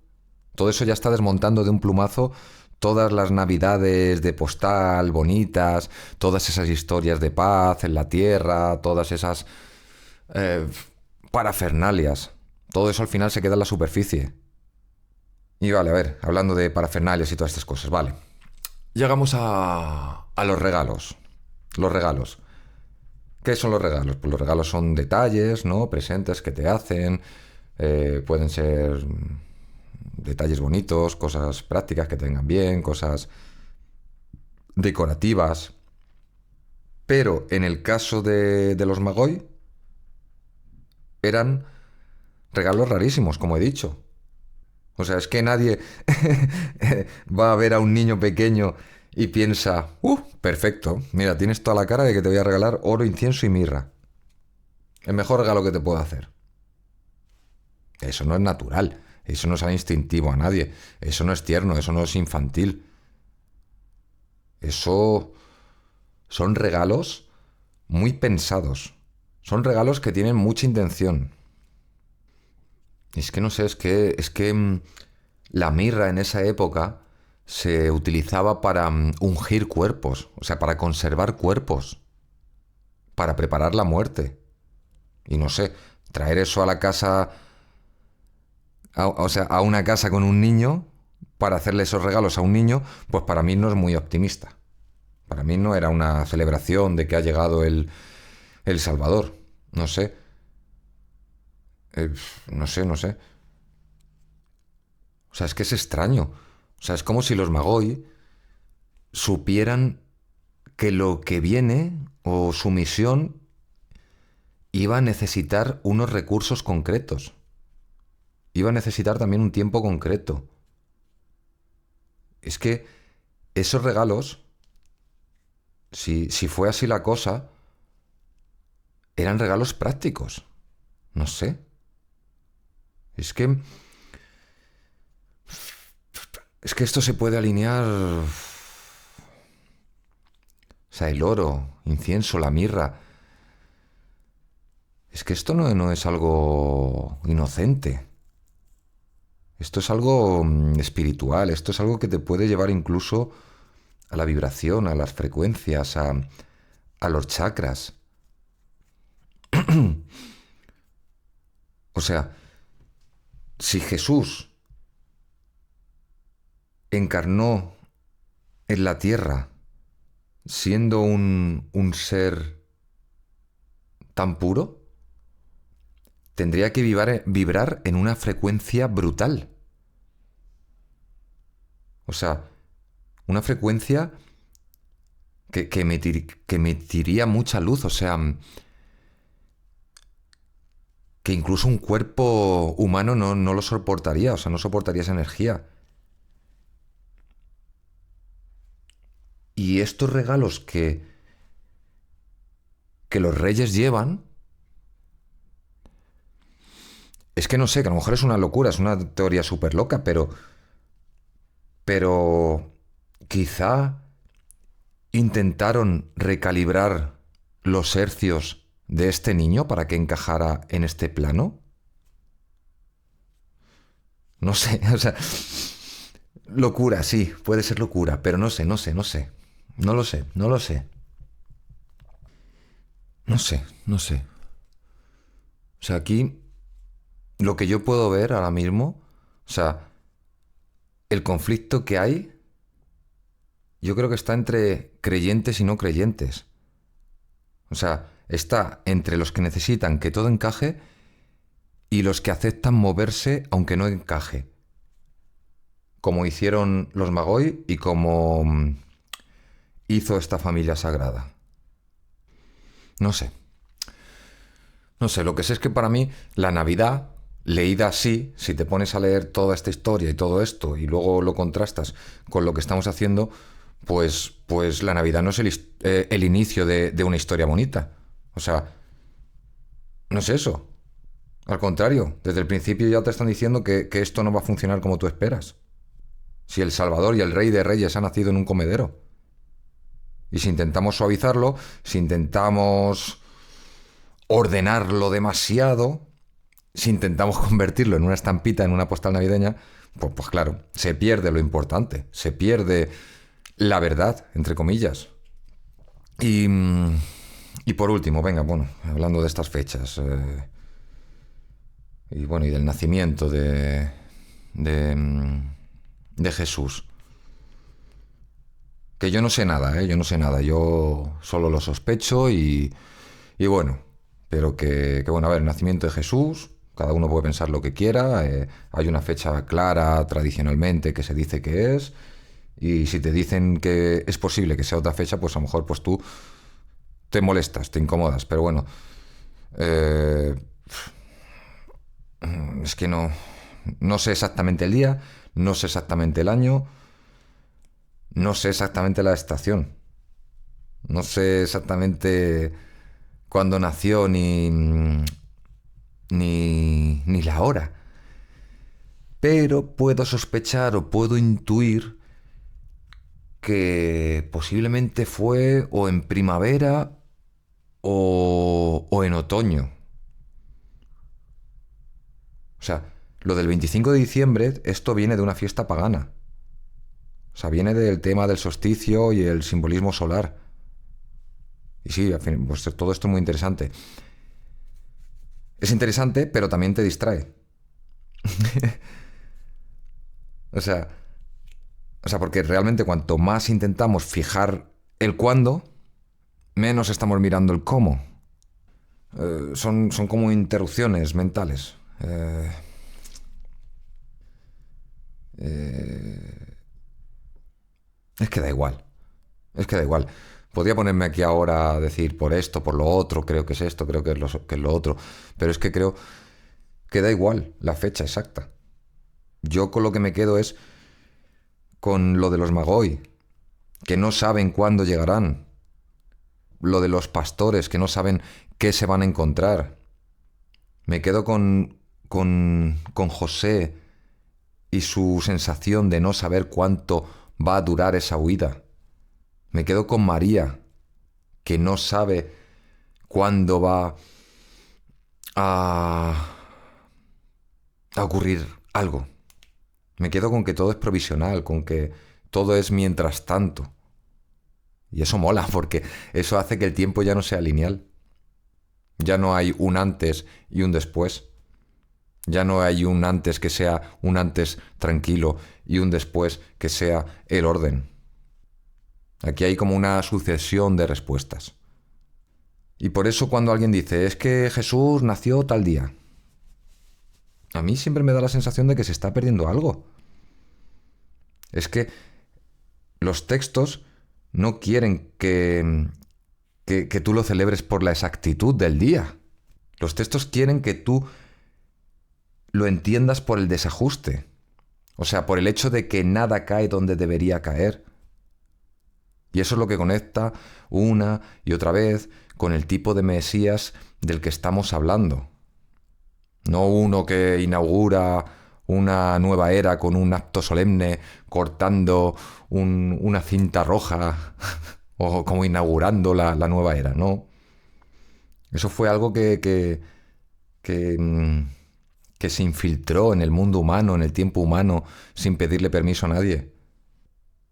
ya está desmontando de un plumazo todas las navidades de postal bonitas, todas esas historias de paz en la tierra, todas esas eh, parafernalias. Todo eso al final se queda en la superficie. Y vale, a ver, hablando de parafernalias y todas estas cosas, vale. Llegamos a los regalos. Los regalos. ¿Qué son los regalos? Pues los regalos son detalles, ¿no? Presentes que te hacen. Pueden ser detalles bonitos, cosas prácticas que te vengan bien, cosas decorativas. Pero en el caso de los Magoi, eran regalos rarísimos, como he dicho. O sea, es que nadie va a ver a un niño pequeño y piensa, perfecto, mira, tienes toda la cara de que te voy a regalar oro, incienso y mirra. El mejor regalo que te puedo hacer. Eso no es natural, eso no es instintivo a nadie, eso no es tierno, eso no es infantil. Eso son regalos muy pensados. Son regalos que tienen mucha intención. Es que no sé, es que la mirra en esa época se utilizaba para ungir cuerpos, o sea, para conservar cuerpos, para preparar la muerte. Y no sé, traer eso a la casa, o sea, a una casa con un niño, para hacerle esos regalos a un niño, pues para mí no es muy optimista. Para mí no era una celebración de que ha llegado el Salvador. No sé. No sé, no sé. O sea, es que es extraño. O sea, es como si los Magoi supieran que lo que viene o su misión iba a necesitar unos recursos concretos. Iba a necesitar también un tiempo concreto. Es que esos regalos, si fue así la cosa, eran regalos prácticos. No sé. Es que... Es que esto se puede alinear... O sea, el oro, incienso, la mirra. Es que esto no es algo inocente. Esto es algo espiritual. Esto es algo que te puede llevar incluso a la vibración, a las frecuencias, a los chakras. O sea, si Jesús encarnó en la tierra siendo un ser tan puro, tendría que vibrar en una frecuencia brutal. O sea, una frecuencia que emitiría mucha luz. O sea, que incluso un cuerpo humano no lo soportaría. O sea, no soportaría esa energía. Y estos regalos que los reyes llevan, es que no sé, que a lo mejor es una locura, es una teoría súper loca, pero quizá intentaron recalibrar los hercios de este niño para que encajara en este plano. No sé, o sea, locura, sí, puede ser locura, pero no sé, no sé, no sé. No lo sé, no lo sé. No sé, no sé. O sea, aquí lo que yo puedo ver ahora mismo, o sea, el conflicto que hay, yo creo que está entre creyentes y no creyentes. O sea, Está entre los que necesitan que todo encaje y los que aceptan moverse aunque no encaje. Como hicieron los Magoi y como hizo esta familia sagrada. No sé. No sé, lo que sé es que para mí la Navidad, leída así, si te pones a leer toda esta historia y todo esto y luego lo contrastas con lo que estamos haciendo, pues la Navidad no es el inicio de una historia bonita. O sea, no es eso. Al contrario, desde el principio ya te están diciendo que esto no va a funcionar como tú esperas. Si el Salvador y el Rey de Reyes ha nacido en un comedero. Y si intentamos suavizarlo, si intentamos ordenarlo demasiado, si intentamos convertirlo en una estampita, en una postal navideña, pues claro, se pierde lo importante, se pierde la verdad, entre comillas. Y por último, venga, bueno, hablando de estas fechas, y bueno, y del nacimiento de Jesús. Que yo no sé nada, ¿eh? Yo no sé nada, yo solo lo sospecho y bueno, pero que bueno, a ver, el nacimiento de Jesús, cada uno puede pensar lo que quiera, hay una fecha clara tradicionalmente que se dice que es, y si te dicen que es posible que sea otra fecha, pues a lo mejor pues tú te molestas, te incomodas, pero bueno, eh, es que no sé exactamente el día, no sé exactamente el año, no sé exactamente la estación, no sé exactamente cuándo nació ni la hora. Pero puedo sospechar o puedo intuir que posiblemente fue o en primavera o en otoño. O sea, lo del 25 de diciembre, esto viene de una fiesta pagana. O sea, viene del tema del solsticio y el simbolismo solar. Y sí, al fin, pues todo esto es muy interesante. Es interesante, pero también te distrae. O sea, porque realmente cuanto más intentamos fijar el cuándo, menos estamos mirando el cómo. Son como interrupciones mentales. Eh, es que da igual. Es que da igual. Podría ponerme aquí ahora a decir por esto, por lo otro, creo que es esto, creo que es lo otro. Pero es que creo que da igual la fecha exacta. Yo con lo que me quedo es con lo de los Magoi, que no saben cuándo llegarán. Lo de los pastores, que no saben qué se van a encontrar. Me quedo con José y su sensación de no saber cuánto va a durar esa huida. Me quedo con María, que no sabe cuándo va a, a ocurrir algo. Me quedo con que todo es provisional, con que todo es mientras tanto. Y eso mola, porque eso hace que el tiempo ya no sea lineal. Ya no hay un antes y un después. Ya no hay un antes que sea un antes tranquilo y un después que sea el orden. Aquí hay como una sucesión de respuestas. Y por eso cuando alguien dice, es que Jesús nació tal día, a mí siempre me da la sensación de que se está perdiendo algo. Es que los textos no quieren que tú lo celebres por la exactitud del día. Los textos quieren que tú lo entiendas por el desajuste. O sea, por el hecho de que nada cae donde debería caer. Y eso es lo que conecta una y otra vez con el tipo de Mesías del que estamos hablando. No uno que inaugura una nueva era con un acto solemne cortando una cinta roja o como inaugurando la nueva era, no. Eso fue algo que se infiltró en el mundo humano, en el tiempo humano, sin pedirle permiso a nadie.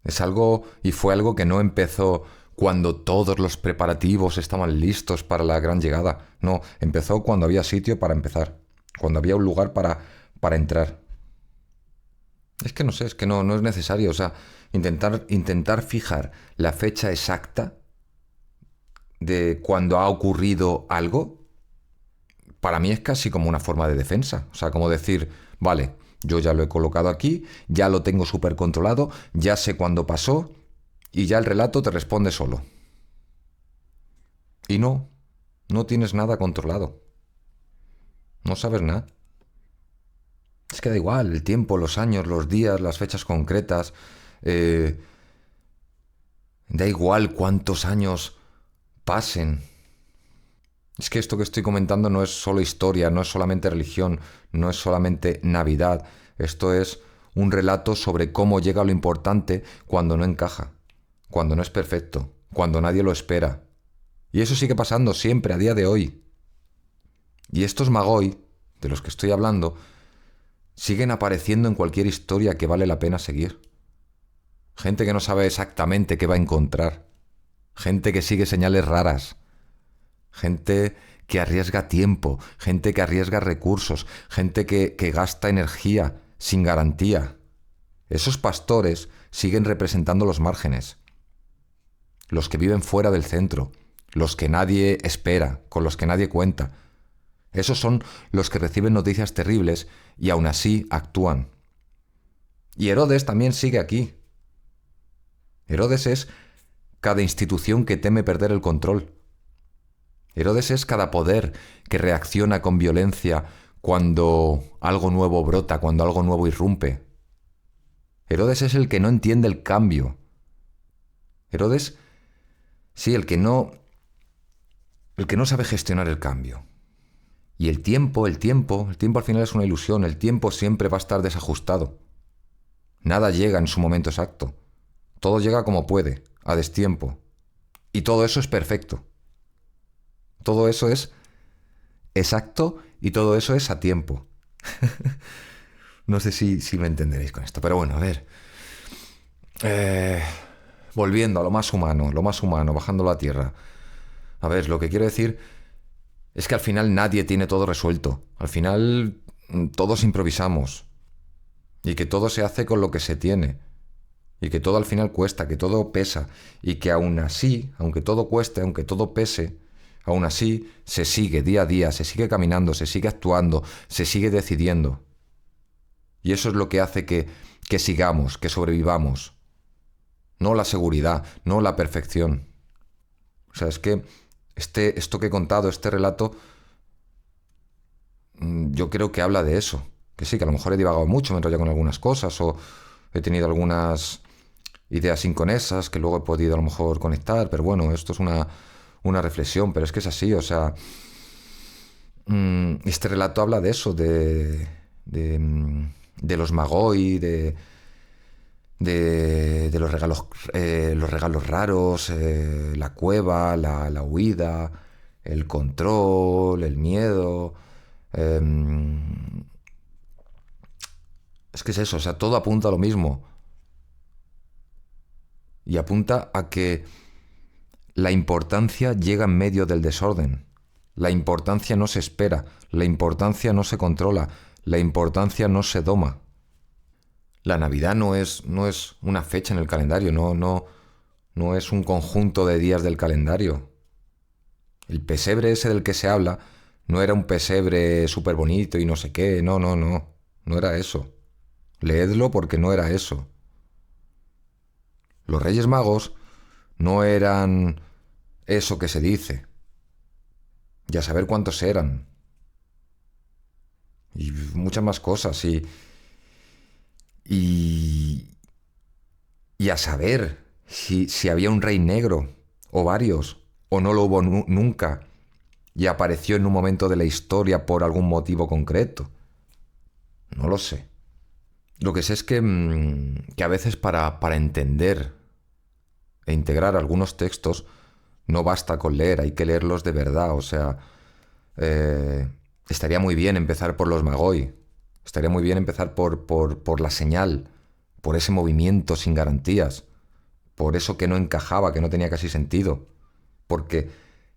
Es algo, y fue algo que no empezó cuando todos los preparativos estaban listos para la gran llegada. No, empezó cuando había sitio para empezar, cuando había un lugar para entrar. Es que no sé, es que no es necesario. O sea, intentar fijar la fecha exacta de cuando ha ocurrido algo, para mí es casi como una forma de defensa. O sea, como decir, vale, yo ya lo he colocado aquí, ya lo tengo súper controlado, ya sé cuándo pasó y ya el relato te responde solo. Y no tienes nada controlado. No sabes nada. Es que da igual, el tiempo, los años, los días, las fechas concretas. Da igual cuántos años pasen. Es que esto que estoy comentando no es solo historia, no es solamente religión, no es solamente Navidad. Esto es un relato sobre cómo llega lo importante cuando no encaja, cuando no es perfecto, cuando nadie lo espera. Y eso sigue pasando siempre, a día de hoy. Y estos Magoi, de los que estoy hablando, siguen apareciendo en cualquier historia que vale la pena seguir. Gente que no sabe exactamente qué va a encontrar. Gente que sigue señales raras. Gente que arriesga tiempo. Gente que arriesga recursos. Gente que gasta energía sin garantía. Esos pastores siguen representando los márgenes. Los que viven fuera del centro. Los que nadie espera. Con los que nadie cuenta. Esos son los que reciben noticias terribles y aún así actúan. Y Herodes también sigue aquí. Herodes es cada institución que teme perder el control. Herodes es cada poder que reacciona con violencia cuando algo nuevo brota, cuando algo nuevo irrumpe. Herodes es el que no entiende el cambio. Herodes, sí, el que no sabe gestionar el cambio. Y el tiempo al final es una ilusión. El tiempo siempre va a estar desajustado. Nada llega en su momento exacto. Todo llega como puede, a destiempo. Y todo eso es perfecto. Todo eso es exacto y todo eso es a tiempo. No sé si me entenderéis con esto, pero bueno, a ver. Volviendo a lo más humano, bajándolo a tierra. A ver, lo que quiero decir es que al final nadie tiene todo resuelto. Al final todos improvisamos. Y que todo se hace con lo que se tiene. Y que todo al final cuesta, que todo pesa. Y que aún así, aunque todo cueste, aunque todo pese, aún así se sigue día a día, se sigue caminando, se sigue actuando, se sigue decidiendo. Y eso es lo que hace que sigamos, que sobrevivamos. No la seguridad, no la perfección. O sea, es que esto que he contado, este relato, yo creo que habla de eso. Que sí, que a lo mejor he divagado mucho, me he enrollado con algunas cosas o he tenido algunas ideas inconexas que luego he podido a lo mejor conectar, pero bueno, esto es una reflexión, pero es que es así, o sea, este relato habla de eso, de los Magoi, de los regalos raros, la cueva, la huida, el control, el miedo. Es que es eso, o sea, todo apunta a lo mismo. Y apunta a que la importancia llega en medio del desorden. La importancia no se espera, la importancia no se controla, la importancia no se doma. La Navidad no es una fecha en el calendario, no es un conjunto de días del calendario. El pesebre ese del que se habla no era un pesebre súper bonito y no sé qué, no era eso. Leedlo porque no era eso. Los Reyes Magos no eran eso que se dice. Y a saber cuántos eran. Y muchas más cosas. Y a saber si había un rey negro, o varios, o no lo hubo nunca, y apareció en un momento de la historia por algún motivo concreto. No lo sé. Lo que sé es que a veces para entender e integrar algunos textos no basta con leer, hay que leerlos de verdad. O sea, estaría muy bien empezar por los Magoi, estaría muy bien empezar por la señal, por ese movimiento sin garantías, por eso que no encajaba, que no tenía casi sentido. Porque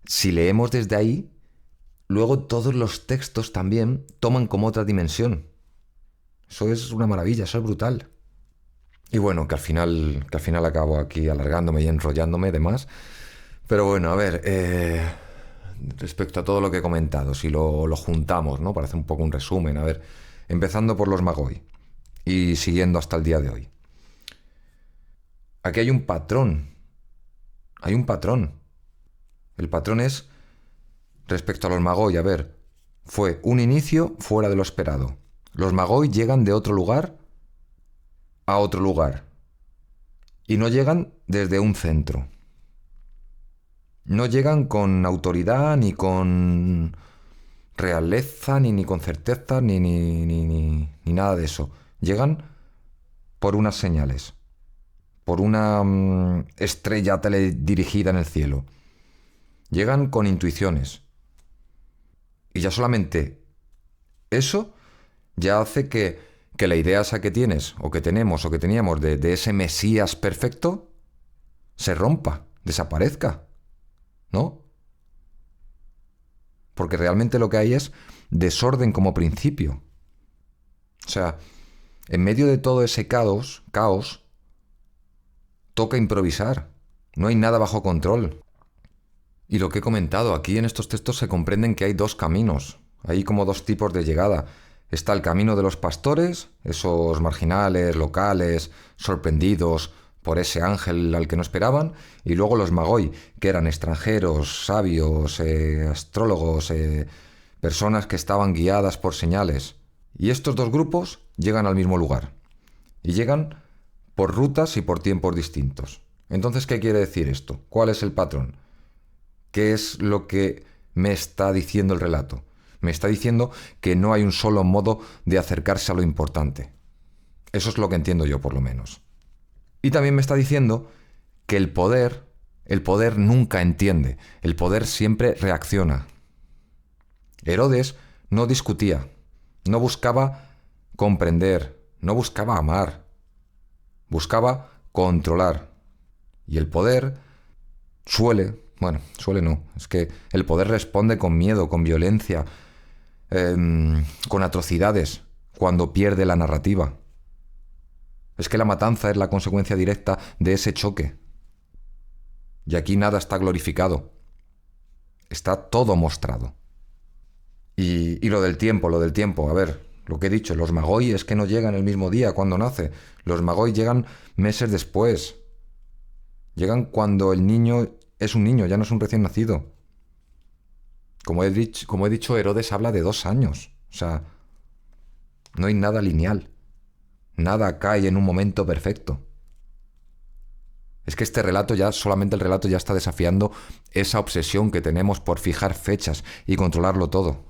si leemos desde ahí, luego todos los textos también toman como otra dimensión. Eso es una maravilla, eso es brutal. Y bueno, que al final acabo aquí alargándome y enrollándome de más. Pero bueno, a ver, respecto a todo lo que he comentado, si lo juntamos, ¿no? Para hacer un poco un resumen, a ver, empezando por los Magoi y siguiendo hasta el día de hoy. Aquí hay un patrón, hay un patrón. El patrón es, respecto a los Magoi, a ver, fue un inicio fuera de lo esperado. Los Magoi llegan de otro lugar a otro lugar y no llegan desde un centro. No llegan con autoridad, ni con realeza, ni con certeza, ni nada de eso. Llegan por unas señales, por una estrella teledirigida en el cielo. Llegan con intuiciones. Y ya solamente eso ya hace que la idea esa que tienes, o que tenemos, o que teníamos de ese Mesías perfecto, se rompa, desaparezca, ¿no? Porque realmente lo que hay es desorden como principio. O sea, en medio de todo ese caos, toca improvisar. No hay nada bajo control. Y lo que he comentado, aquí en estos textos se comprenden que hay dos caminos. Hay como dos tipos de llegada. Está el camino de los pastores, esos marginales, locales, sorprendidos por ese ángel al que no esperaban, y luego los Magoi, que eran extranjeros, sabios, astrólogos, personas que estaban guiadas por señales. Y estos dos grupos llegan al mismo lugar. Y llegan por rutas y por tiempos distintos. Entonces, ¿qué quiere decir esto? ¿Cuál es el patrón? ¿Qué es lo que me está diciendo el relato? Me está diciendo que no hay un solo modo de acercarse a lo importante. Eso es lo que entiendo yo, por lo menos. Y también me está diciendo que el poder nunca entiende, el poder siempre reacciona. Herodes no discutía, no buscaba comprender, no buscaba amar, buscaba controlar. Y el poder suele no, es que el poder responde con miedo, con violencia, con atrocidades, cuando pierde la narrativa. Es que la matanza es la consecuencia directa de ese choque. Y aquí nada está glorificado. Está todo mostrado. Y lo del tiempo, a ver, lo que he dicho, los Magoi es que no llegan el mismo día cuando nace. Los Magoi llegan meses después. Llegan cuando el niño es un niño, ya no es un recién nacido. Como he dicho, Herodes habla de 2 años. O sea, no hay nada lineal. Nada cae en un momento perfecto. Es que solamente el relato ya está desafiando esa obsesión que tenemos por fijar fechas y controlarlo todo.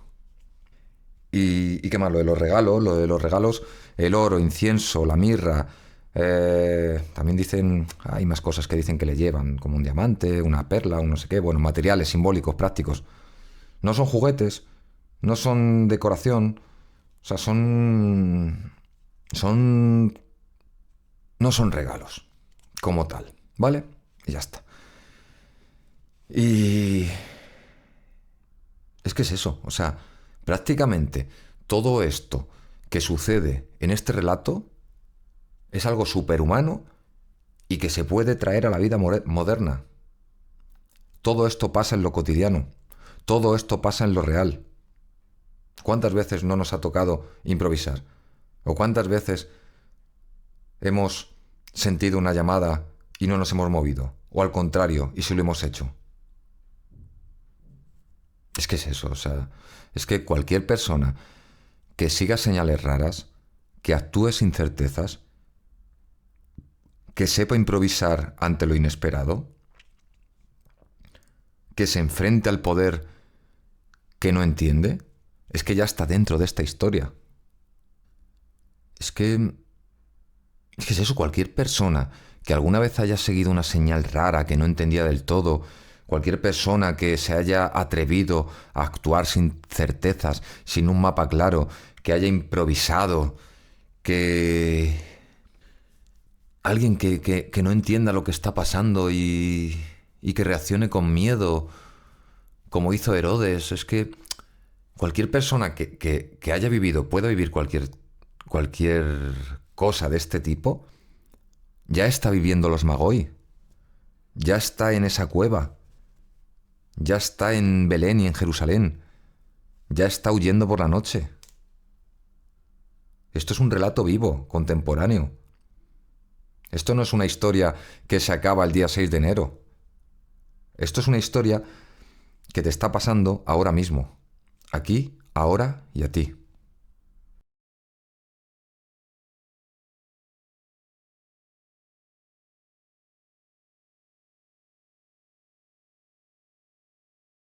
¿Y qué más? Lo de los regalos, el oro, incienso, la mirra. También dicen, hay más cosas que dicen que le llevan, como un diamante, una perla, un no sé qué, bueno, materiales simbólicos, prácticos. No son juguetes, no son decoración, o sea, no son regalos, como tal, ¿vale? Y ya está. Y es que es eso, o sea, prácticamente todo esto que sucede en este relato es algo superhumano y que se puede traer a la vida moderna. Todo esto pasa en lo cotidiano, todo esto pasa en lo real. ¿Cuántas veces no nos ha tocado improvisar? ¿O cuántas veces hemos sentido una llamada y no nos hemos movido? O al contrario, y si lo hemos hecho. Es que es eso, o sea, es que cualquier persona que siga señales raras, que actúe sin certezas, que sepa improvisar ante lo inesperado, que se enfrente al poder que no entiende, es que ya está dentro de esta historia. Es que es eso, cualquier persona que alguna vez haya seguido una señal rara que no entendía del todo, cualquier persona que se haya atrevido a actuar sin certezas, sin un mapa claro, que haya improvisado, que alguien que no entienda lo que está pasando y que reaccione con miedo, como hizo Herodes. Es que cualquier persona que haya vivido, pueda vivir cualquier cosa de este tipo, ya está viviendo los Magoi. Ya está en esa cueva. Ya está en Belén y en Jerusalén. Ya está huyendo por la noche. Esto es un relato vivo, contemporáneo. Esto no es una historia que se acaba el día 6 de enero. Esto es una historia que te está pasando ahora mismo. Aquí, ahora y a ti.